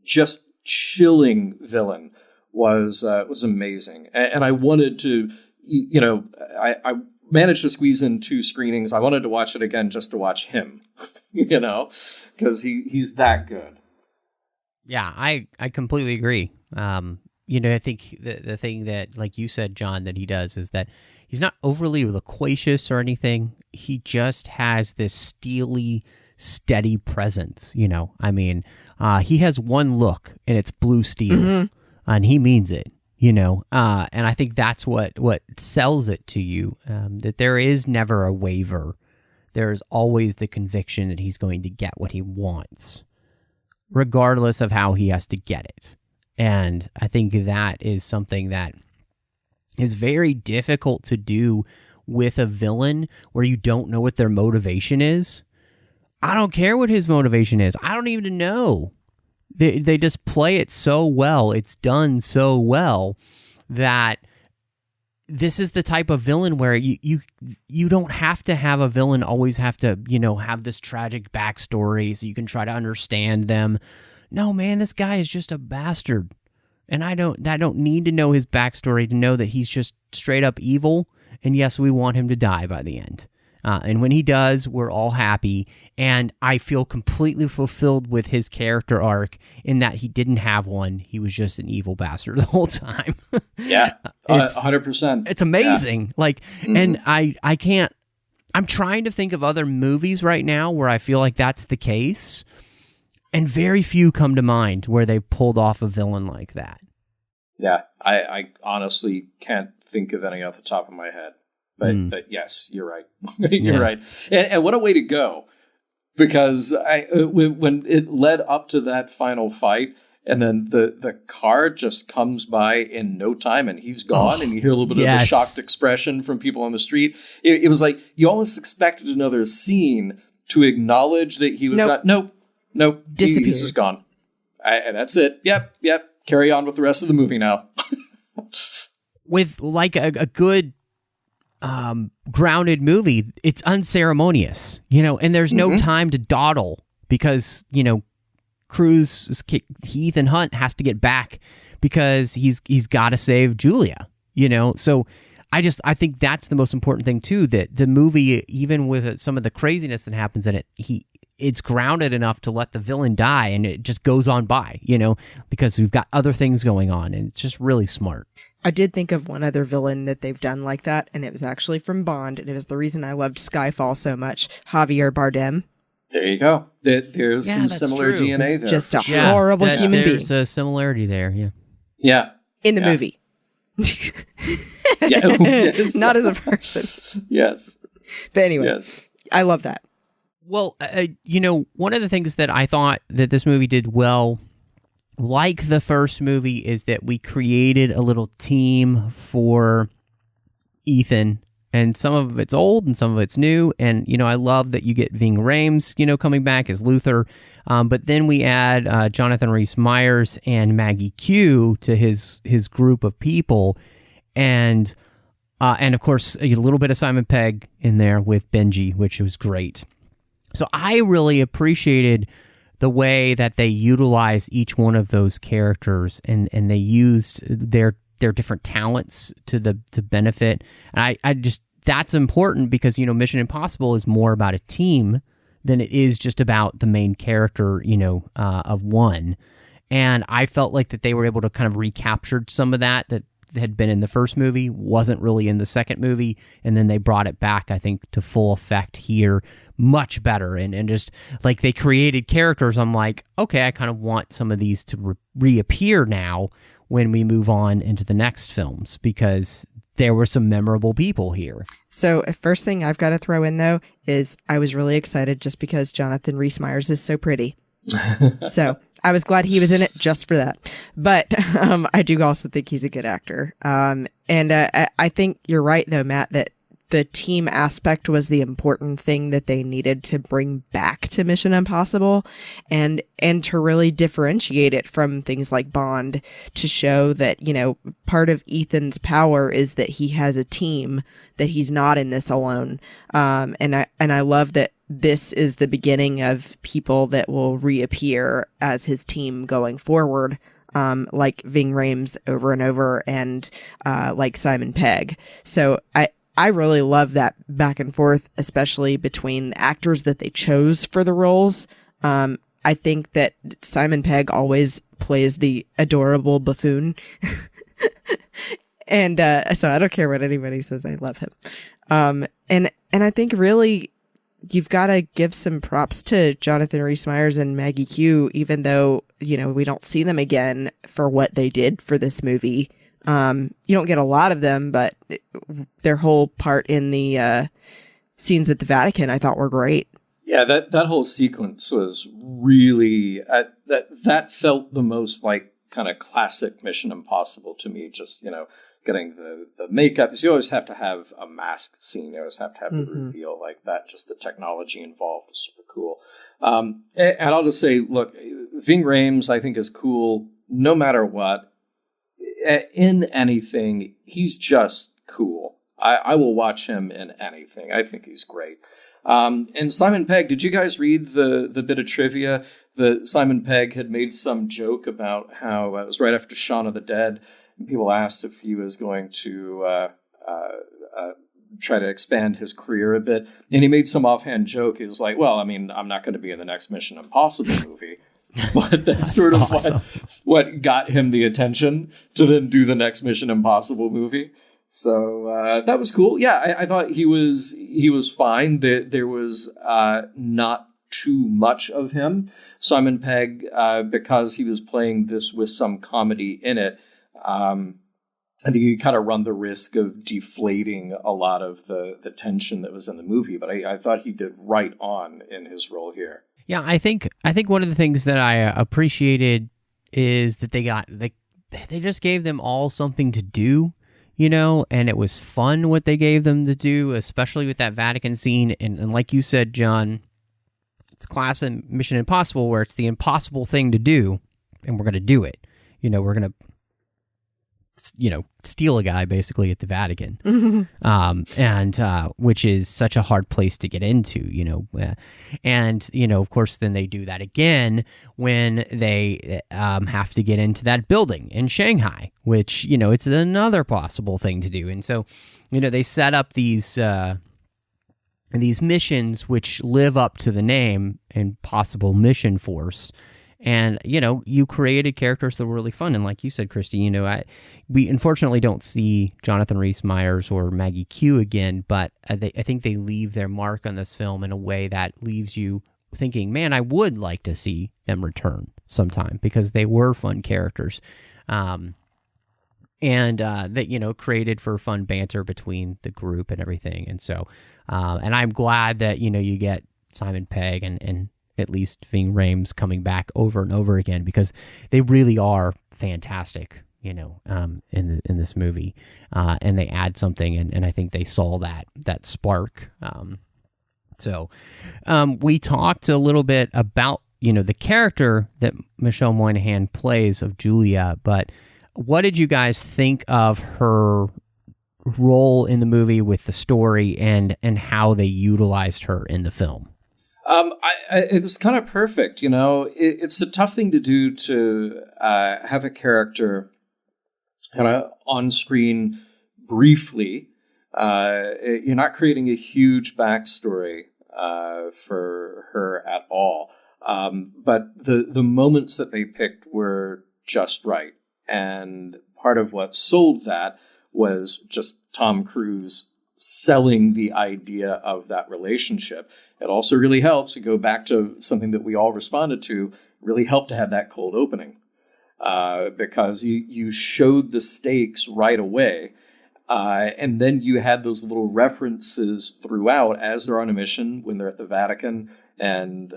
just chilling villain was amazing. And I wanted to, I managed to squeeze in 2 screenings. I wanted to watch it again just to watch him, because he's that good. Yeah, I completely agree. I think the thing that, like you said, John, that he does is that he's not overly loquacious or anything. He just has this steely, steady presence, I mean, he has one look, and it's blue steel, and he means it, and I think that's what sells it to you, that there is never a waver. There is always the conviction that he's going to get what he wants, regardless of how he has to get it. And I think that is something that is very difficult to do with a villain where you don't know what their motivation is. I don't care what his motivation is. I don't even know. They just play it so well. It's done so well that this is the type of villain where you don't have to have a villain always have to, have this tragic backstory so you can try to understand them. No, man, this guy is just a bastard. And I don't need to know his backstory to know that he's just straight up evil. And yes, we want him to die by the end. And when he does, we're all happy. And I feel completely fulfilled with his character arc in that he didn't have one. He was just an evil bastard the whole time. Yeah, 100%. It's amazing. Yeah. And I can't, I'm trying to think of other movies right now where I feel like that's the case. And very few come to mind where they pulled off a villain like that. Yeah, I honestly can't think of any off the top of my head. But yes, you're right. You're right. And what a way to go. Because when it led up to that final fight, and then the car just comes by in no time, and he's gone, and you hear a little bit of the shocked expression from people on the street. It was like you almost expected another scene to acknowledge that he was not. Nope. Disappeared. He's just gone. And that's it. Yep. Carry on with the rest of the movie now. With like a good grounded movie, it's unceremonious, and there's no time to dawdle because, Cruise, Ethan Hunt has to get back because he's got to save Julia, So I think that's the most important thing too, that the movie, even with some of the craziness that happens in it, it's grounded enough to let the villain die and it just goes on by, because we've got other things going on, and it's just really smart. I did think of one other villain that they've done like that, and it was actually from Bond, and it was the reason I loved Skyfall so much. Javier Bardem. There you go. There's some that's similar true. DNA there. Just a for sure. horrible human being. There's a similarity there, yeah. Yeah. In the movie. Yeah. Yes. Not as a person. Yes. But anyway, Yes. I love that. Well, one of the things that I thought that this movie did well, like the first movie, is that we created a little team for Ethan, and some of it's old and some of it's new. And, I love that you get Ving Rhames, coming back as Luther. But then we add Jonathan Rhys-Meyers and Maggie Q to his group of people. And of course, a little bit of Simon Pegg in there with Benji, which was great. So I really appreciated the way that they utilized each one of those characters, and they used their different talents to benefit. And I just, that's important because, Mission Impossible is more about a team than it is just about the main character, of one. And I felt like that they were able to kind of recapture some of that had been in the first movie, wasn't really in the second movie, and then they brought it back, I think, to full effect here much better. And just like they created characters, I'm like, okay, I kind of want some of these to reappear now when we move on into the next films, because there were some memorable people here. So first thing I've got to throw in, though, is I was really excited just because Jonathan Rhys-Meyers is so pretty. So I was glad he was in it just for that. But I do also think he's a good actor. And I think you're right, though, Matt, that the team aspect was the important thing that they needed to bring back to Mission Impossible, and to really differentiate it from things like Bond, to show that, part of Ethan's power is that he has a team, that he's not in this alone. And I love that this is the beginning of people that will reappear as his team going forward. Like Ving Rhames over and over, and like Simon Pegg. So I really love that back and forth, especially between the actors that they chose for the roles. I think that Simon Pegg always plays the adorable buffoon. And so I don't care what anybody says, I love him. And I think really you've got to give some props to Jonathan Rhys-Meyers and Maggie Q, even though, we don't see them again for what they did for this movie. You don't get a lot of them, but their whole part in the scenes at the Vatican, I thought, were great. Yeah, that whole sequence was really that felt the most like kind of classic Mission Impossible to me. Just getting the makeup, because you always have to have a mask scene. You always have to have the reveal like that. Just the technology involved is super cool. And I'll just say, look, Ving Rhames I think is cool no matter what. In anything, he's just cool. I will watch him in anything. I think he's great. And Simon Pegg, did you guys read the bit of trivia that Simon Pegg had made some joke about how it was right after Shaun of the Dead, and people asked if he was going to try to expand his career a bit, and he made some offhand joke. He was like, well, I mean, I'm not going to be in the next Mission Impossible movie. But that's sort of awesome. what got him the attention to then do the next Mission Impossible movie. So that was cool. Yeah, I thought he was fine. There was not too much of him. Simon Pegg, because he was playing this with some comedy in it, I think you kind of run the risk of deflating a lot of the tension that was in the movie. But I thought he did right on in his role here. Yeah, I think one of the things that I appreciated is that they just gave them all something to do, and it was fun what they gave them to do, especially with that Vatican scene. And like you said, John, it's classic Mission Impossible, where it's the impossible thing to do, and we're going to do it. We're going to steal a guy basically at the Vatican, and which is such a hard place to get into, and of course then they do that again when they have to get into that building in Shanghai, which it's another possible thing to do. And so they set up these missions which live up to the name Impossible Mission Force. And, you created characters that were really fun. And like you said, Christy, we unfortunately don't see Jonathan Rhys-Meyers or Maggie Q again, but I think they leave their mark on this film in a way that leaves you thinking, man, I would like to see them return sometime because they were fun characters. And that, created for fun banter between the group and everything. And so, and I'm glad that, you get Simon Pegg and at least Ving Rhames coming back over and over again because they really are fantastic, in this movie. And they add something, and I think they saw that spark. So we talked a little bit about, the character that Michelle Moynihan plays of Julia, but what did you guys think of her role in the movie with the story and how they utilized her in the film? It was kind of perfect, It's a tough thing to do to have a character kind of on screen briefly. You're not creating a huge backstory for her at all. But the moments that they picked were just right. And part of what sold that was just Tom Cruise selling the idea of that relationship. It also really helps to go back to something that we all responded to, really helped to have that cold opening. Because you showed the stakes right away. And then you had those little references throughout as they're on a mission when they're at the Vatican. And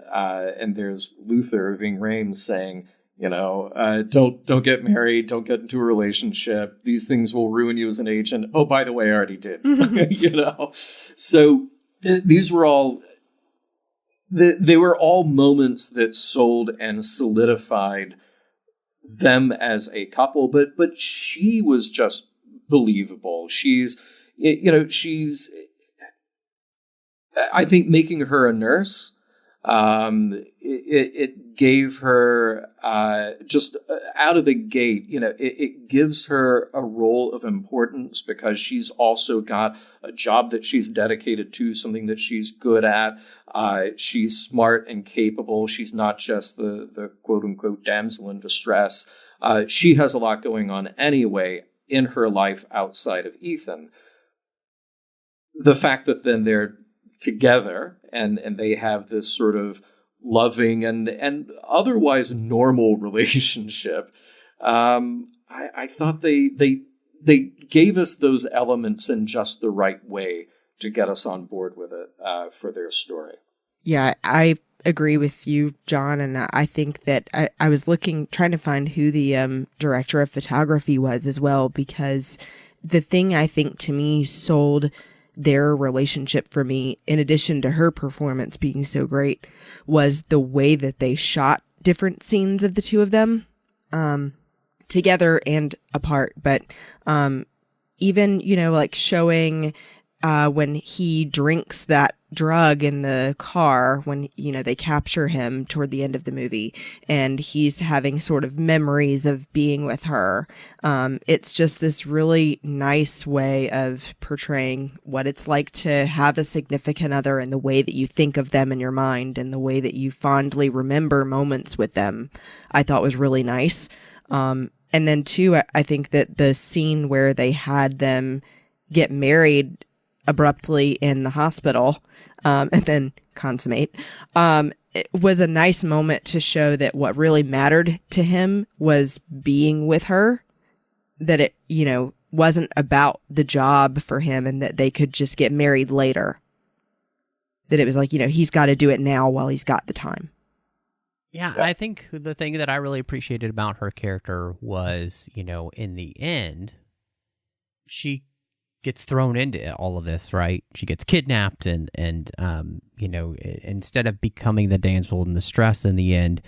there's Luther, Ving Rhames, saying, don't get married, don't get into a relationship. These things will ruin you as an agent. Oh, by the way, I already did. So these were all, they were all moments that sold and solidified them as a couple. But she was just believable. She's, I think making her a nurse, it gave her just out of the gate, it gives her a role of importance because she's also got a job that she's dedicated to, something that she's good at. She's smart and capable. She's not just the quote unquote damsel in distress. She has a lot going on anyway in her life outside of Ethan. The fact that then they're together and they have this sort of loving and otherwise normal relationship. I thought they gave us those elements in just the right way to get us on board with it for their story. Yeah, I agree with you, John, and I think that I was trying to find who the director of photography was as well, because the thing I think to me sold their relationship for me, in addition to her performance being so great, was the way that they shot different scenes of the two of them, together and apart. But even, like showing when he drinks that drug in the car, when, they capture him toward the end of the movie and he's having sort of memories of being with her. It's just this really nice way of portraying what it's like to have a significant other and the way that you think of them in your mind and the way that you fondly remember moments with them, I thought was really nice. And then too, I think that the scene where they had them get married abruptly in the hospital, and then consummate, it was a nice moment to show that what really mattered to him was being with her, that it, wasn't about the job for him and that they could just get married later. That it was like, he's got to do it now while he's got the time. Yeah, I think the thing that I really appreciated about her character was, in the end, she gets thrown into all of this, right? She gets kidnapped and instead of becoming the damsel in distress in the end,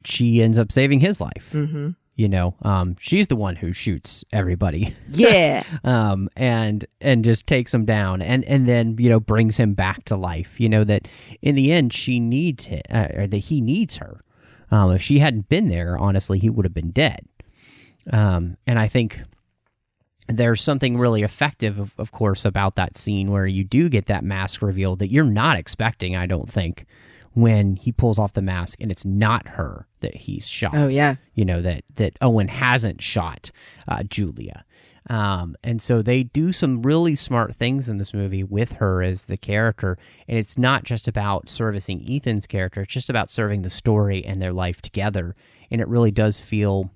she ends up saving his life. Mm-hmm. She's the one who shoots everybody. Yeah. And just takes him down and then, brings him back to life, that in the end she needs him, or that he needs her. If she hadn't been there, honestly, he would have been dead. And I think there's something really effective, of course, about that scene where you do get that mask reveal that you're not expecting, I don't think, when he pulls off the mask and it's not her that he's shot. Oh, yeah. That Owen hasn't shot Julia. And so they do some really smart things in this movie with her as the character. And it's not just about servicing Ethan's character. It's just about serving the story and their life together. And it really does feel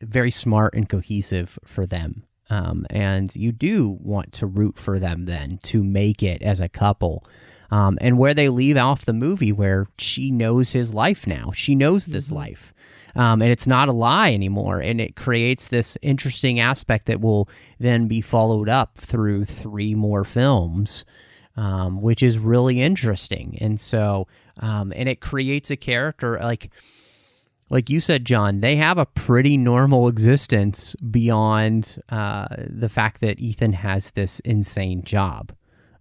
very smart and cohesive for them. And you do want to root for them then to make it as a couple. And where they leave off the movie where she knows his life now. She knows this life. And it's not a lie anymore. And it creates this interesting aspect that will then be followed up through 3 more films, which is really interesting. And so, and it creates a character like you said, John, they have a pretty normal existence beyond the fact that Ethan has this insane job.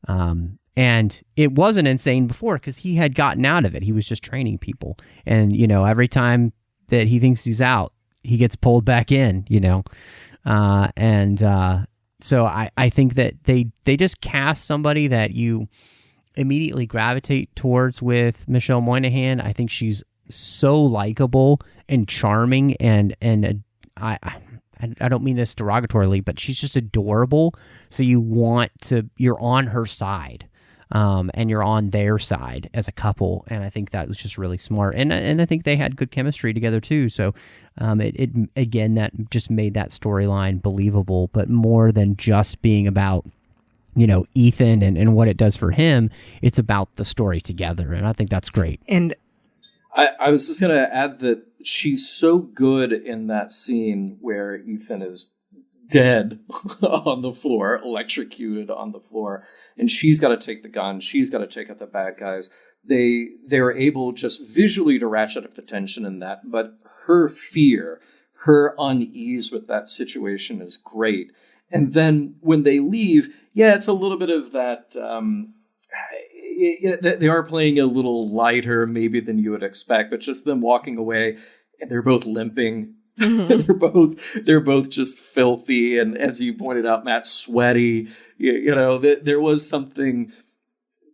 And it wasn't insane before because he had gotten out of it. He was just training people. And, every time that he thinks he's out, he gets pulled back in, so I think that they just cast somebody that you immediately gravitate towards with Michelle Monaghan. I think she's so likable and charming, and I don't mean this derogatorily, but she's just adorable. So you're on her side, and you're on their side as a couple. And I think that was just really smart. And I think they had good chemistry together too. So, it again, that just made that storyline believable, but more than just being about, Ethan and what it does for him. It's about the story together. And I think that's great. And I was just going to add that she's so good in that scene where Ethan is dead on the floor, electrocuted on the floor, and she's got to take the gun. She's got to take out the bad guys. They're able just visually to ratchet up the tension in that, but her fear, her unease with that situation is great. And then when they leave, it's a little bit of that... they are playing a little lighter maybe than you would expect, but just them walking away and they're both limping. Mm-hmm. they're both just filthy. And as you pointed out, Matt, sweaty, there was something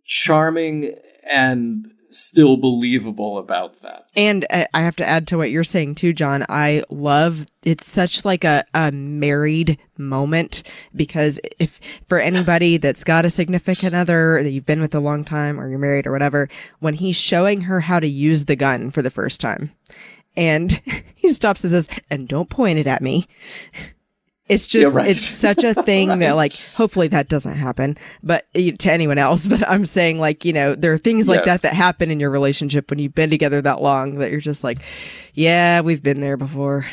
charming and still believable about that. And I have to add to what you're saying too, John. I love it's such like a married moment, because if for anybody that's got a significant other that you've been with a long time or you're married or whatever, when he's showing her how to use the gun for the first time and he stops and says, "And don't point it at me." It's just, It's such a thing right. That hopefully that doesn't happen, but to anyone else, but I'm saying there are things like that happen in your relationship when you've been together that long that you're just like, yeah, we've been there before.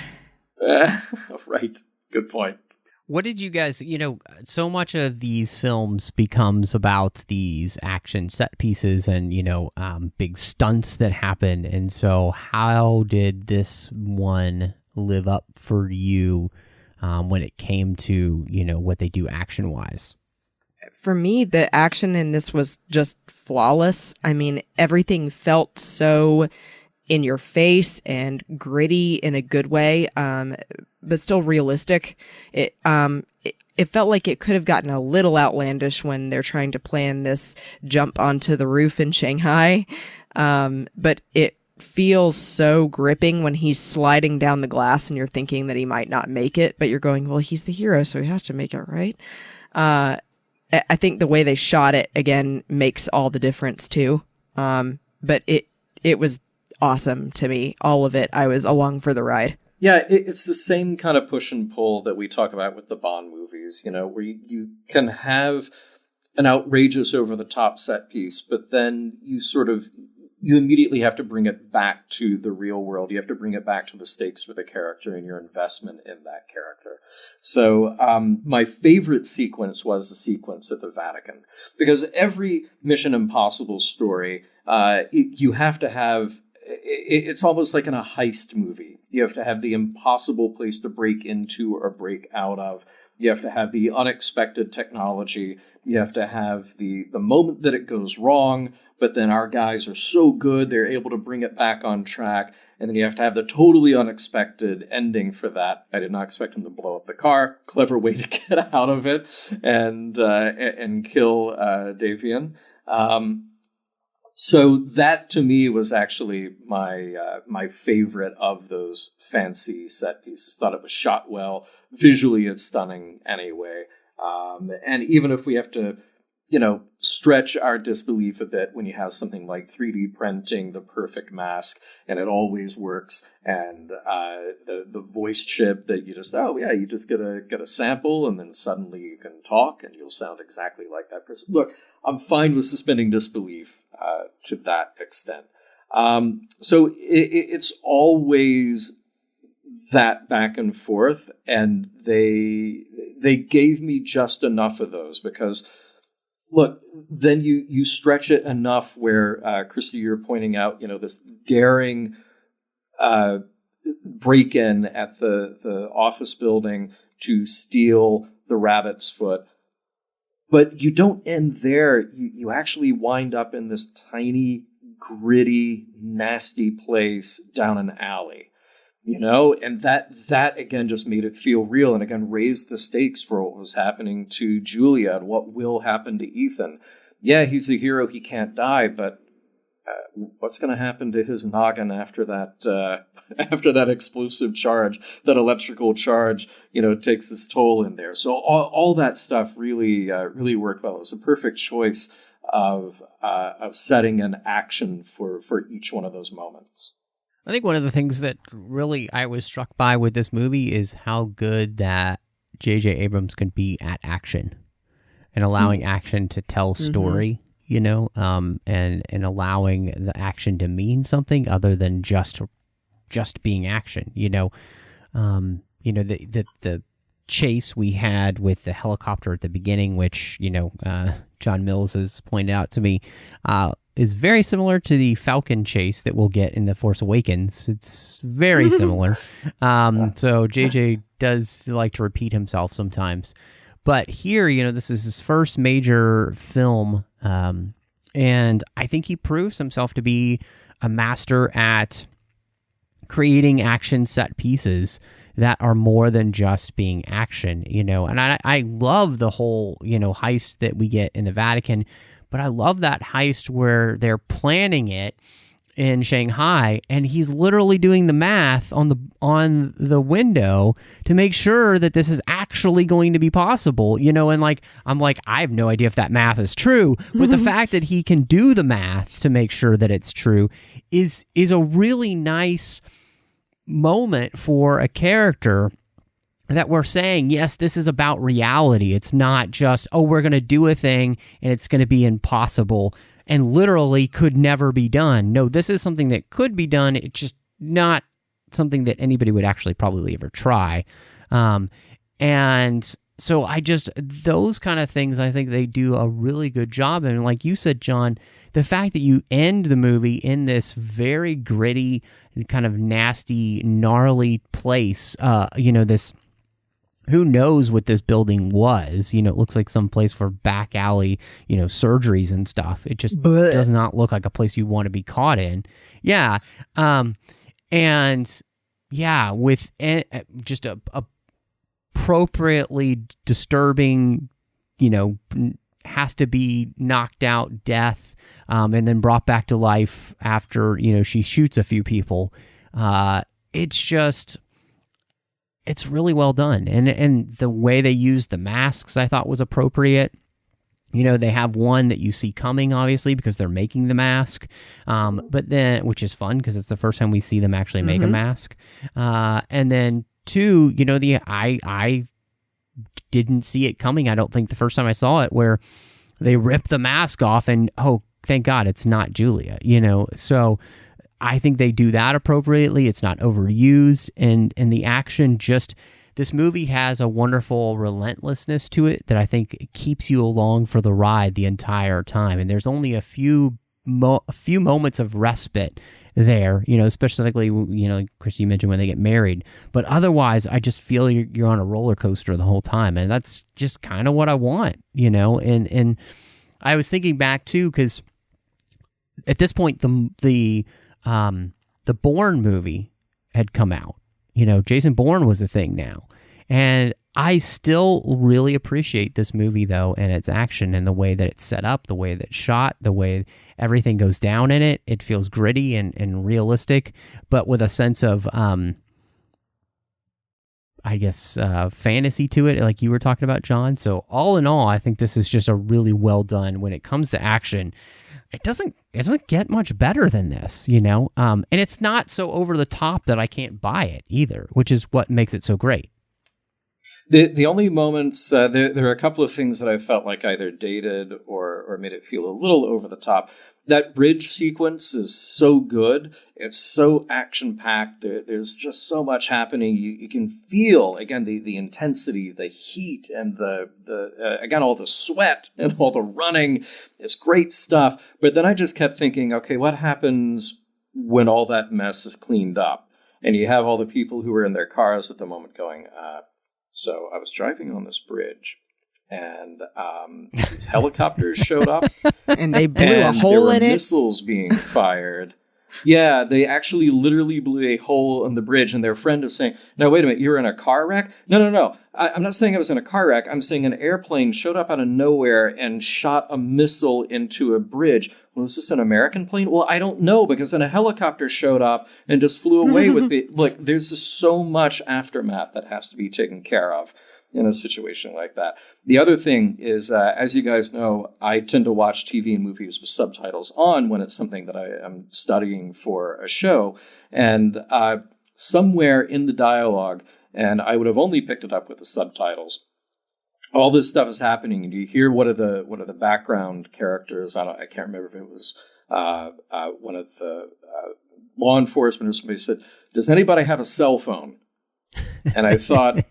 Right. Good point. What did you guys, so much of these films becomes about these action set pieces and, big stunts that happen. And so how did this one live up for you when it came to, what they do action-wise? For me, the action in this was just flawless. I mean, everything felt so in your face and gritty in a good way, but still realistic. It felt like it could have gotten a little outlandish when they're trying to plan this jump onto the roof in Shanghai, but it feels so gripping when he's sliding down the glass and you're thinking that he might not make it, but you're going, well, he's the hero, so he has to make it, right? I think the way they shot it again makes all the difference too. But it was awesome to me. All of it. I was along for the ride. Yeah, it's the same kind of push and pull that we talk about with the Bond movies, where you can have an outrageous over the top set piece, but then you immediately have to bring it back to the real world. You have to bring it back to the stakes with the character and your investment in that character. So my favorite sequence was the sequence at the Vatican, because every Mission Impossible story, you have to have, it's almost like in a heist movie. You have to have the impossible place to break into or break out of. You have to have the unexpected technology. You have to have the moment that it goes wrong, but then our guys are so good, they're able to bring it back on track. And then you have to have the totally unexpected ending for that. I did not expect him to blow up the car. Clever way to get out of it and kill Davian. So that to me was actually my favorite of those fancy set pieces. Thought it was shot well. Visually, it's stunning anyway. And even if we have to, stretch our disbelief a bit when you have something like 3D printing the perfect mask and it always works, and the voice chip that you just you just get a sample and then suddenly you can talk and you'll sound exactly like that person. Look, I'm fine with suspending disbelief to that extent. So it's always that back and forth, and they gave me just enough of those because, look, then you stretch it enough where, Christy, you're pointing out, this daring break-in at the office building to steal the rabbit's foot. But you don't end there. You actually wind up in this tiny, gritty, nasty place down an alley. And that again just made it feel real, and again raised the stakes for what was happening to Julia and what will happen to Ethan. Yeah, he's a hero; he can't die, but what's going to happen to his noggin after that? After that explosive charge, that electrical charge, takes his toll in there. So all that stuff really worked well. It was a perfect choice of setting an action for each one of those moments. I think one of the things that really I was struck by with this movie is how good that JJ Abrams can be at action and allowing action to tell story, and allowing the action to mean something other than just being action. The chase we had with the helicopter at the beginning, which, John Mills has pointed out to me, is very similar to the Falcon chase that we'll get in The Force Awakens. It's very similar. So JJ does like to repeat himself sometimes. But here, this is his first major film, and I think he proves himself to be a master at creating action set pieces that are more than just being action, And I love the whole, heist that we get in the Vatican, but I love that heist where they're planning it in Shanghai, and he's literally doing the math on the window to make sure that this is actually going to be possible, and I'm like, I have no idea if that math is true, but the fact that he can do the math to make sure that it's true is a really nice moment for a character that we're saying, yes, this is about reality. It's not just, we're going to do a thing and it's going to be impossible and literally could never be done. No, this is something that could be done. It's just not something that anybody would actually probably ever try. And so those kind of things, I think they do a really good job. And like you said, John, the fact that you end the movie in this very gritty and kind of nasty, gnarly place, this, who knows what this building was? It looks like some place for back alley, surgeries and stuff. It just does not look like a place you want to be caught in. Yeah. And yeah, with just a appropriately disturbing, has to be knocked out death, and then brought back to life after, she shoots a few people. It's really well done. And the way they use the masks, I thought was appropriate. They have one that you see coming, obviously, because they're making the mask. But then, which is fun because it's the first time we see them actually make a mask. And then two, I didn't see it coming. I don't think the first time I saw it, where they rip the mask off and, oh, thank God it's not Julia, So I think they do that appropriately. It's not overused, and the action this movie has a wonderful relentlessness to it that I think keeps you along for the ride the entire time. And there's only a few moments of respite there, specifically, like Christy mentioned when they get married. But otherwise, I just feel you're on a roller coaster the whole time, and that's just kind of what I want, And I was thinking back too, because at this point, the Bourne movie had come out. Jason Bourne was a thing now. And I still really appreciate this movie, though, and its action and the way that it's set up, the way that it's shot, the way everything goes down in it. It feels gritty and realistic, but with a sense of, fantasy to it, like you were talking about, John. So all in all, I think this is just a really well done. When it comes to action, it doesn't get much better than this, and it's not so over the top that I can't buy it either, which is what makes it so great. The only moments, there are a couple of things that I felt like either dated or made it feel a little over the top. That bridge sequence is so good. It's so action-packed. There's just so much happening. You can feel, again, the intensity, the heat, and again, all the sweat and all the running. It's great stuff. But then I just kept thinking, okay, what happens when all that mess is cleaned up? And you have all the people who are in their cars at the moment going, so I was driving on this bridge, and these helicopters showed up. And they blew a hole in it. Missiles being fired. Yeah, they actually literally blew a hole in the bridge, and their friend is saying, no, wait a minute, you were in a car wreck? No. I'm not saying I was in a car wreck. I'm saying an airplane showed up out of nowhere and shot a missile into a bridge. Well, is this an American plane? Well, I don't know, because then a helicopter showed up and just flew away with the... Like, there's just so much aftermath that has to be taken care of in a situation like that. The other thing is, as you guys know, I tend to watch TV and movies with subtitles on when it's something that I am studying for a show. And somewhere in the dialogue, and I would have only picked it up with the subtitles, all this stuff is happening, and you hear one of the background characters. I can't remember if it was one of the law enforcement or somebody said, "Does anybody have a cell phone?" And I thought,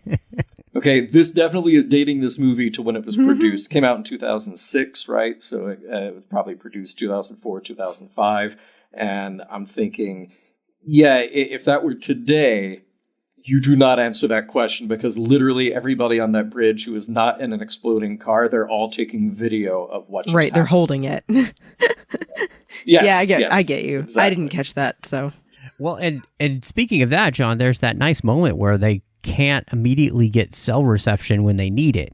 okay, this definitely is dating this movie to when it was produced. It came out in 2006, right? So it was probably produced 2004, 2005. And I'm thinking, yeah, if that were today, you do not answer that question, because literally everybody on that bridge who is not in an exploding car, they're all taking video of what just happened. They're holding it. Yes, yeah, I get you. Exactly. I didn't catch that, so... Well, and speaking of that, John, there's that nice moment where they can't immediately get cell reception when they need it.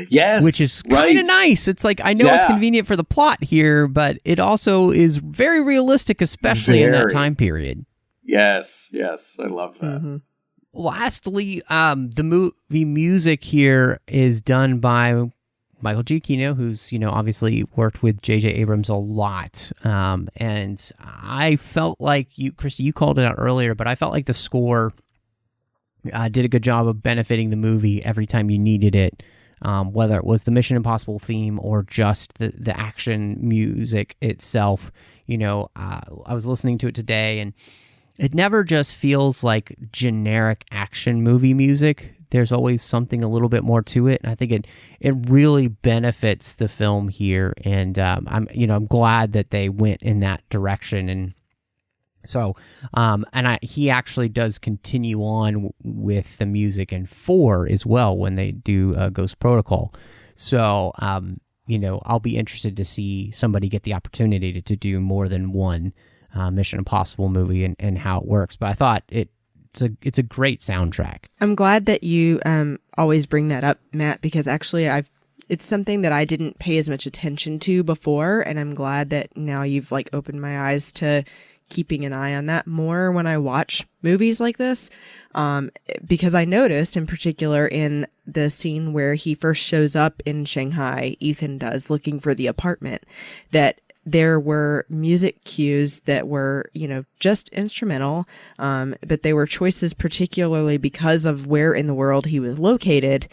Yes, which is kind of nice. It's like, I know it's convenient for the plot here, but it also is very realistic, especially in that time period. Yes, I love that. Mm-hmm. Lastly, the movie music here is done by Michael Giacchino, who's, obviously worked with JJ Abrams a lot. And I felt like Christy, you called it out earlier, but I felt like the score did a good job of benefiting the movie every time you needed it, whether it was the Mission Impossible theme or just the action music itself. I was listening to it today, and it never just feels like generic action movie music. There's always something a little bit more to it, and I think it really benefits the film here. And I'm glad that they went in that direction. And so, he actually does continue on with the music in 4 as well when they do Ghost Protocol. So, I'll be interested to see somebody get the opportunity to do more than one Mission Impossible movie and how it works. But I thought it's a great soundtrack. I'm glad that you always bring that up, Matt, because actually it's something that I didn't pay as much attention to before, and I'm glad that now you've opened my eyes to keeping an eye on that more when I watch movies like this. Because I noticed in particular in the scene where he first shows up in Shanghai, Ethan does, looking for the apartment, that there were music cues that were, just instrumental, but they were choices particularly because of where in the world he was located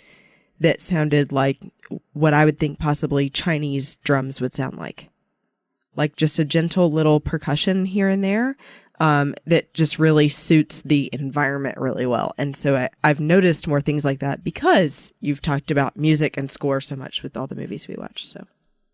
that sounded like what I would think possibly Chinese drums would sound like just a gentle little percussion here and there, that just really suits the environment really well. And so I've noticed more things like that because you've talked about music and score so much with all the movies we watch. So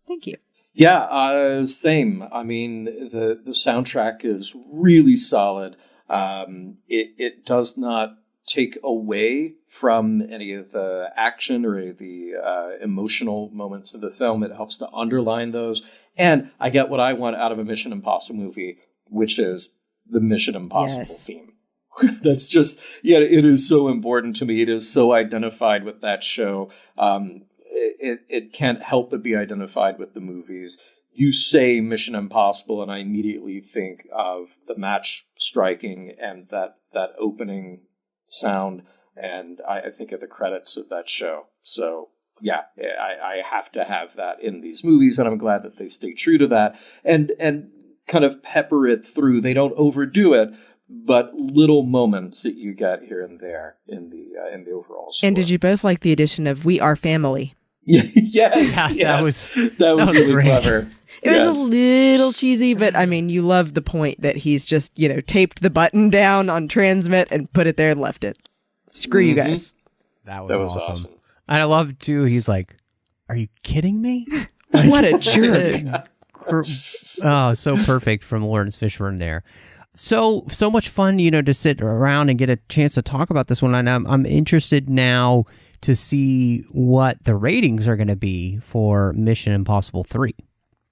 thank you. Yeah, same. I mean, the soundtrack is really solid. It does not take away from any of the action or the emotional moments of the film. It helps to underline those. And I get what I want out of a Mission Impossible movie, which is the Mission Impossible theme. That's just, yeah, it is so important to me. It is so identified with that show. It can't help but be identified with the movies. You say Mission Impossible, and I immediately think of the match striking and that opening sound, and I think of the credits of that show. So, yeah, I have to have that in these movies, and I'm glad that they stay true to that and kind of pepper it through. They don't overdo it, but little moments that you get here and there in the overall story. And did you both like the addition of "We Are Family"? Yes, Yeah, yes. that was really great. clever. It was a little cheesy, but I mean, you love the point that he's just, taped the button down on transmit and put it there and left it. Screw you guys. That That was was awesome. And I love too. He's like, "Are you kidding me?" What a jerk. Oh, so perfect from Lawrence Fishburne there. So much fun, to sit around and get a chance to talk about this one. And I'm interested now to see what the ratings are going to be for Mission Impossible 3.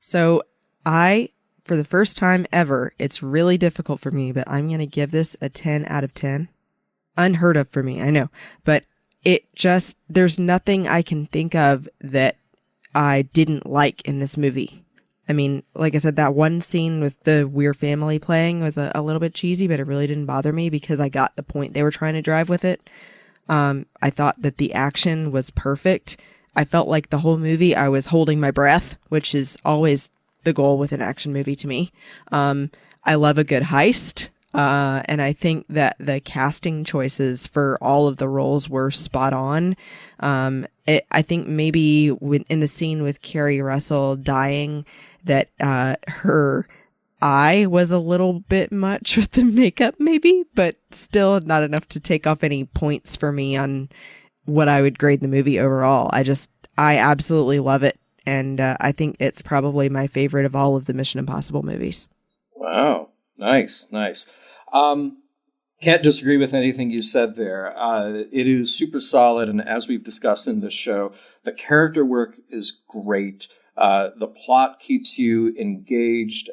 So for the first time ever, it's really difficult for me, but I'm going to give this a 10 out of 10. Unheard of for me, I know. But there's nothing I can think of that I didn't like in this movie. I mean, like I said, that one scene with the We're Family playing was a little bit cheesy, but it really didn't bother me because I got the point they were trying to drive with it. I thought that the action was perfect. I felt like the whole movie I was holding my breath, which is always the goal with an action movie to me. I love a good heist. And I think that the casting choices for all of the roles were spot on. I think maybe in the scene with Kerry Russell dying, that her eye was a little bit much with the makeup, maybe, but still not enough to take off any points for me on what I would grade the movie overall. I absolutely love it. And I think it's probably my favorite of all of the Mission Impossible movies. Wow. Nice. Can't disagree with anything you said there. It is super solid, and as we've discussed in this show, the character work is great. The plot keeps you engaged.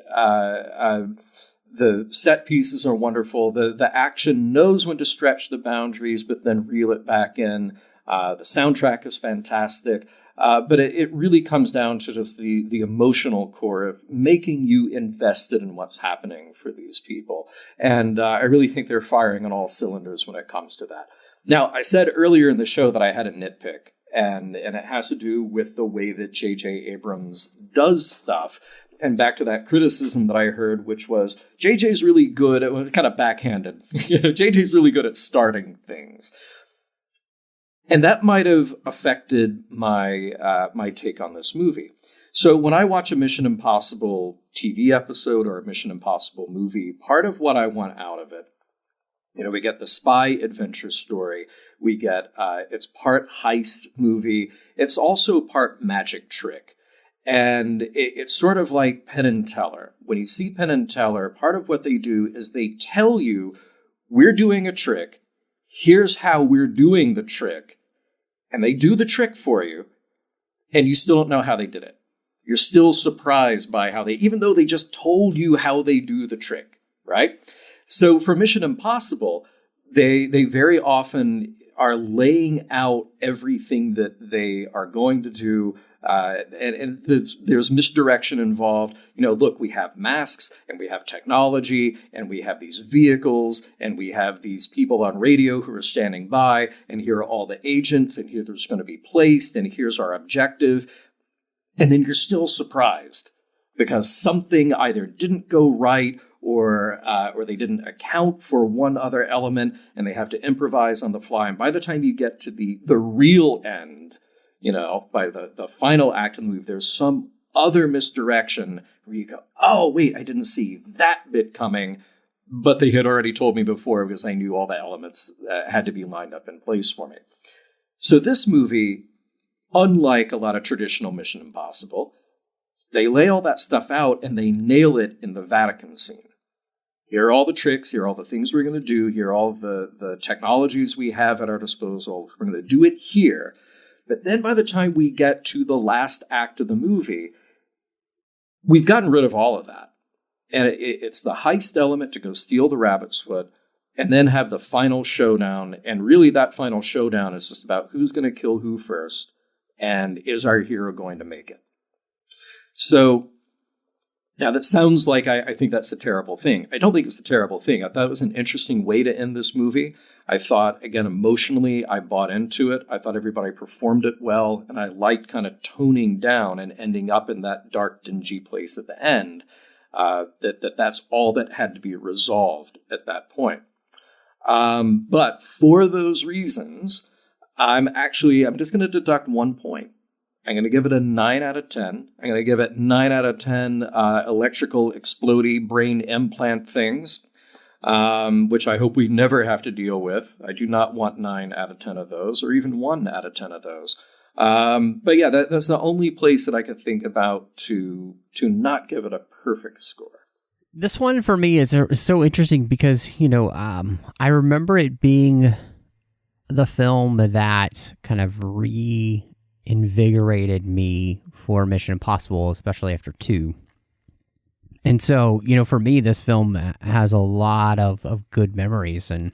The set pieces are wonderful. The action knows when to stretch the boundaries, but then reel it back in. The soundtrack is fantastic. But it really comes down to just the emotional core of making you invested in what's happening for these people. And I really think they're firing on all cylinders when it comes to that. Now, I said earlier in the show that I had a nitpick, and it has to do with the way that JJ Abrams does stuff. And back to that criticism that I heard, which was JJ's really good at, kind of backhanded. JJ's really good at starting things. And that might have affected my my take on this movie. So when I watch a Mission Impossible TV episode or a Mission Impossible movie, part of what I want out of it, we get the spy adventure story. We get, it's part heist movie. It's also part magic trick. And it's sort of like Penn and Teller. When you see Penn and Teller, part of what they do is they tell you, we're doing a trick. Here's how we're doing the trick. And they do the trick for you, and you still don't know how they did it. You're still surprised by how even though they just told you how they do the trick, right? So for Mission Impossible, they very often are laying out everything that they are going to do. And there's misdirection involved. Look, we have masks and we have technology and we have these vehicles and we have these people on radio who are standing by, and here are all the agents, and here there's going to be placed, and here's our objective. And then you're still surprised because something either didn't go right or they didn't account for one other element, and they have to improvise on the fly. And by the time you get to the real end, by the final act of the movie, there's some other misdirection where you go, oh, wait, I didn't see that bit coming, but they had already told me before because I knew all the elements had to be lined up in place for me. So this movie, unlike a lot of traditional Mission Impossible, they lay all that stuff out and they nail it in the Vatican scene. Here are all the tricks, here are all the things we're going to do, here are all the technologies we have at our disposal. We're going to do it here. But then by the time we get to the last act of the movie, we've gotten rid of all of that. And it's the heist element to go steal the rabbit's foot. and then have the final showdown. And really that final showdown is just about who's going to kill who first, and is our hero going to make it? So now that sounds like I think that's a terrible thing. I don't think it's a terrible thing. I thought it was an interesting way to end this movie. I thought, again, emotionally, I bought into it. I thought everybody performed it well, and I liked kind of toning down and ending up in that dark, dingy place at the end. That's all that had to be resolved at that point. But for those reasons, I'm just going to deduct 1 point. I'm going to give it a 9 out of 10. I'm going to give it 9 out of 10 electrical explodey brain implant things, which I hope we never have to deal with. I do not want 9 out of 10 of those, or even 1 out of 10 of those. But yeah, that's the only place that I could think about to not give it a perfect score. This one for me is so interesting because, I remember it being the film that kind of reinvigorated me for Mission Impossible, especially after 2. And so, for me, this film has a lot of good memories. And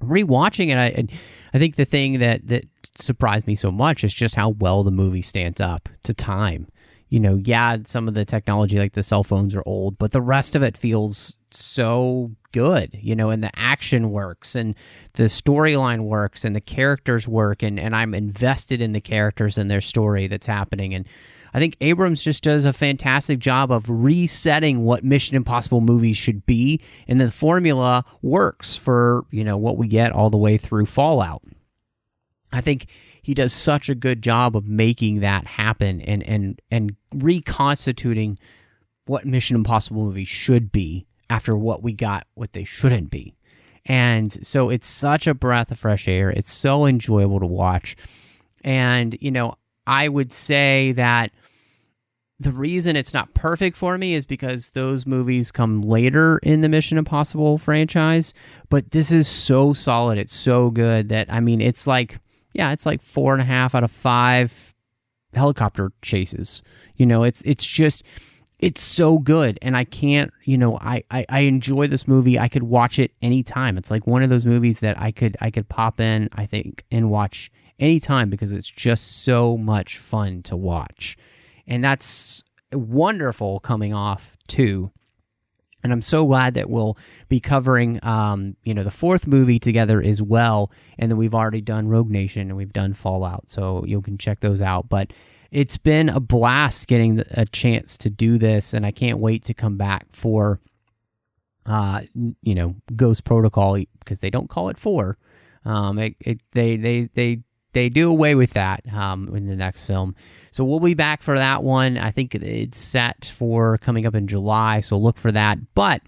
rewatching it, I think the thing that surprised me so much is just how well the movie stands up to time. Some of the technology, like the cell phones, are old, but the rest of it feels so good, and the action works, and the storyline works, and the characters work, and I'm invested in the characters and their story that's happening. And I think Abrams just does a fantastic job of resetting what Mission Impossible movies should be, and the formula works for, what we get all the way through Fallout. I think he does such a good job of making that happen and reconstituting what Mission Impossible movies should be after what we got, what they shouldn't be. And so it's such a breath of fresh air. It's so enjoyable to watch. And, I would say that the reason it's not perfect for me is because those movies come later in the Mission Impossible franchise. But this is so solid. It's so good that, it's like 4.5 out of 5 helicopter chases. It's so good, and I can't, I enjoy this movie. I could watch it anytime. It's like one of those movies that I could pop in, I think, and watch anytime because it's just so much fun to watch. And that's wonderful coming off, too. And I'm so glad that we'll be covering, the 4th movie together as well. And then we've already done Rogue Nation and we've done Fallout, so you can check those out. But it's been a blast getting a chance to do this, and I can't wait to come back for, Ghost Protocol, because they don't call it 4. They do away with that in the next film. So we'll be back for that one. I think it's set for coming up in July, so look for that. But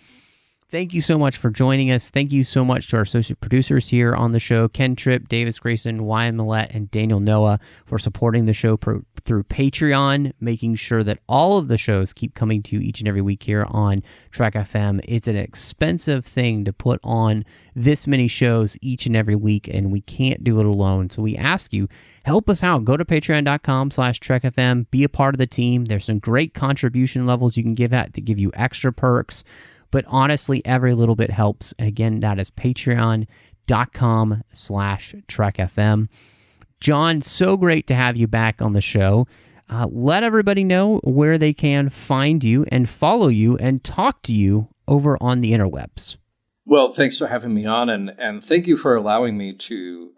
thank you so much for joining us. Thank you so much to our associate producers here on the show, Ken Tripp, Davis Grayson, Wyatt Millette, and Daniel Noah, for supporting the show through Patreon, making sure that all of the shows keep coming to you each and every week here on Trek FM. It's an expensive thing to put on this many shows each and every week, and we can't do it alone. So we ask you, help us out. Go to patreon.com/TrekFM. Be a part of the team. There's some great contribution levels you can give at that give you extra perks. But honestly, every little bit helps. And again, that is patreon.com/TrekFM. John, so great to have you back on the show. Let everybody know where they can find you and follow you and talk to you over on the interwebs. Well, thanks for having me on, and thank you for allowing me to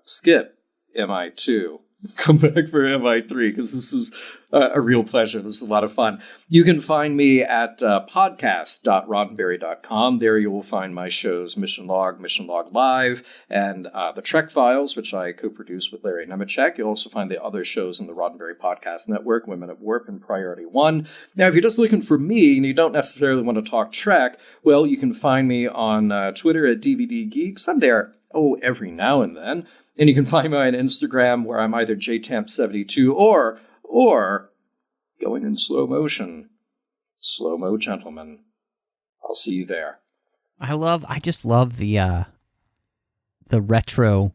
skip MI2. Come back for MI3, because this was a real pleasure. This is a lot of fun. You can find me at podcast.roddenberry.com. There you will find my shows Mission Log Live, and The Trek Files, which I co-produce with Larry Nemechek. You'll also find the other shows in the Roddenberry Podcast Network, Women at Warp and Priority One. Now, if you're just looking for me and you don't necessarily want to talk Trek, well, you can find me on Twitter at DVD Geeks. I'm there, every now and then. And you can find me on Instagram, where I'm either JTamp72 or going in slow motion. Slow-mo gentleman. I'll see you there. I just love the retro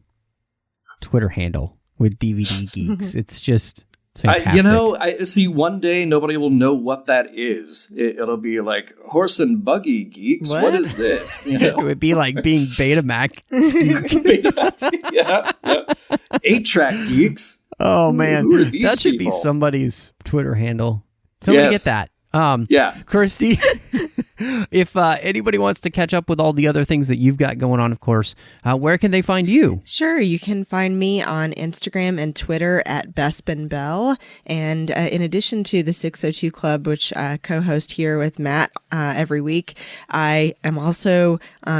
Twitter handle with DVD Geeks. It's just It's fantastic. I see. One day nobody will know what that is. It'll be like horse and buggy geeks. What is this? It would be like being Betamax geek. Yeah. 8-track geeks. Oh man, Who are these that should people? be somebody's Twitter handle. Somebody Yes. get that. Yeah. Christy, if anybody wants to catch up with all the other things that you've got going on, of course, where can they find you? Sure, you can find me on Instagram and Twitter at Bespin Bell. And in addition to the 602 Club, which I co-host here with Matt every week, I am also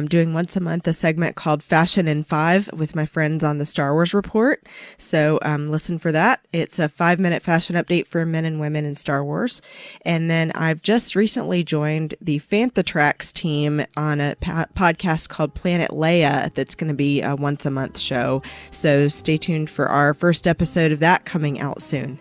doing once a month a segment called Fashion in 5 with my friends on the Star Wars Report. So listen for that. It's a 5-minute fashion update for men and women in Star Wars. And then I've just recently joined the Fantatrax team on a podcast called Planet Leia that's going to be a once a month show. So stay tuned for our first episode of that coming out soon.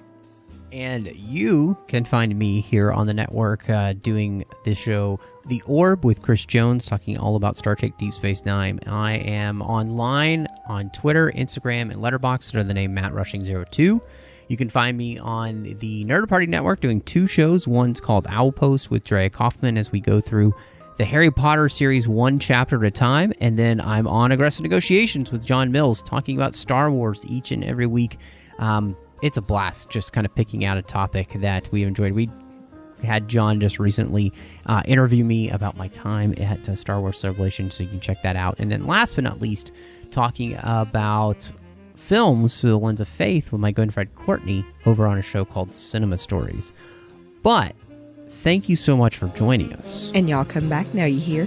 And you can find me here on the network doing the show The Orb with Chris Jones, talking all about Star Trek Deep Space Nine. I am online on Twitter, Instagram, and Letterboxd under the name MattRushing02. You can find me on the Nerd Party Network doing 2 shows. One's called Owl Post with Drea Kaufman as we go through the Harry Potter series 1 chapter at a time. And then I'm on Aggressive Negotiations with John Mills talking about Star Wars each and every week. It's a blast just kind of picking out a topic that we enjoyed. We had John just recently interview me about my time at Star Wars Celebration, so you can check that out. And then last but not least, talking about films through the lens of faith with my good friend Courtney over on a show called Cinema Stories. But thank you so much for joining us. And y'all come back now, you hear?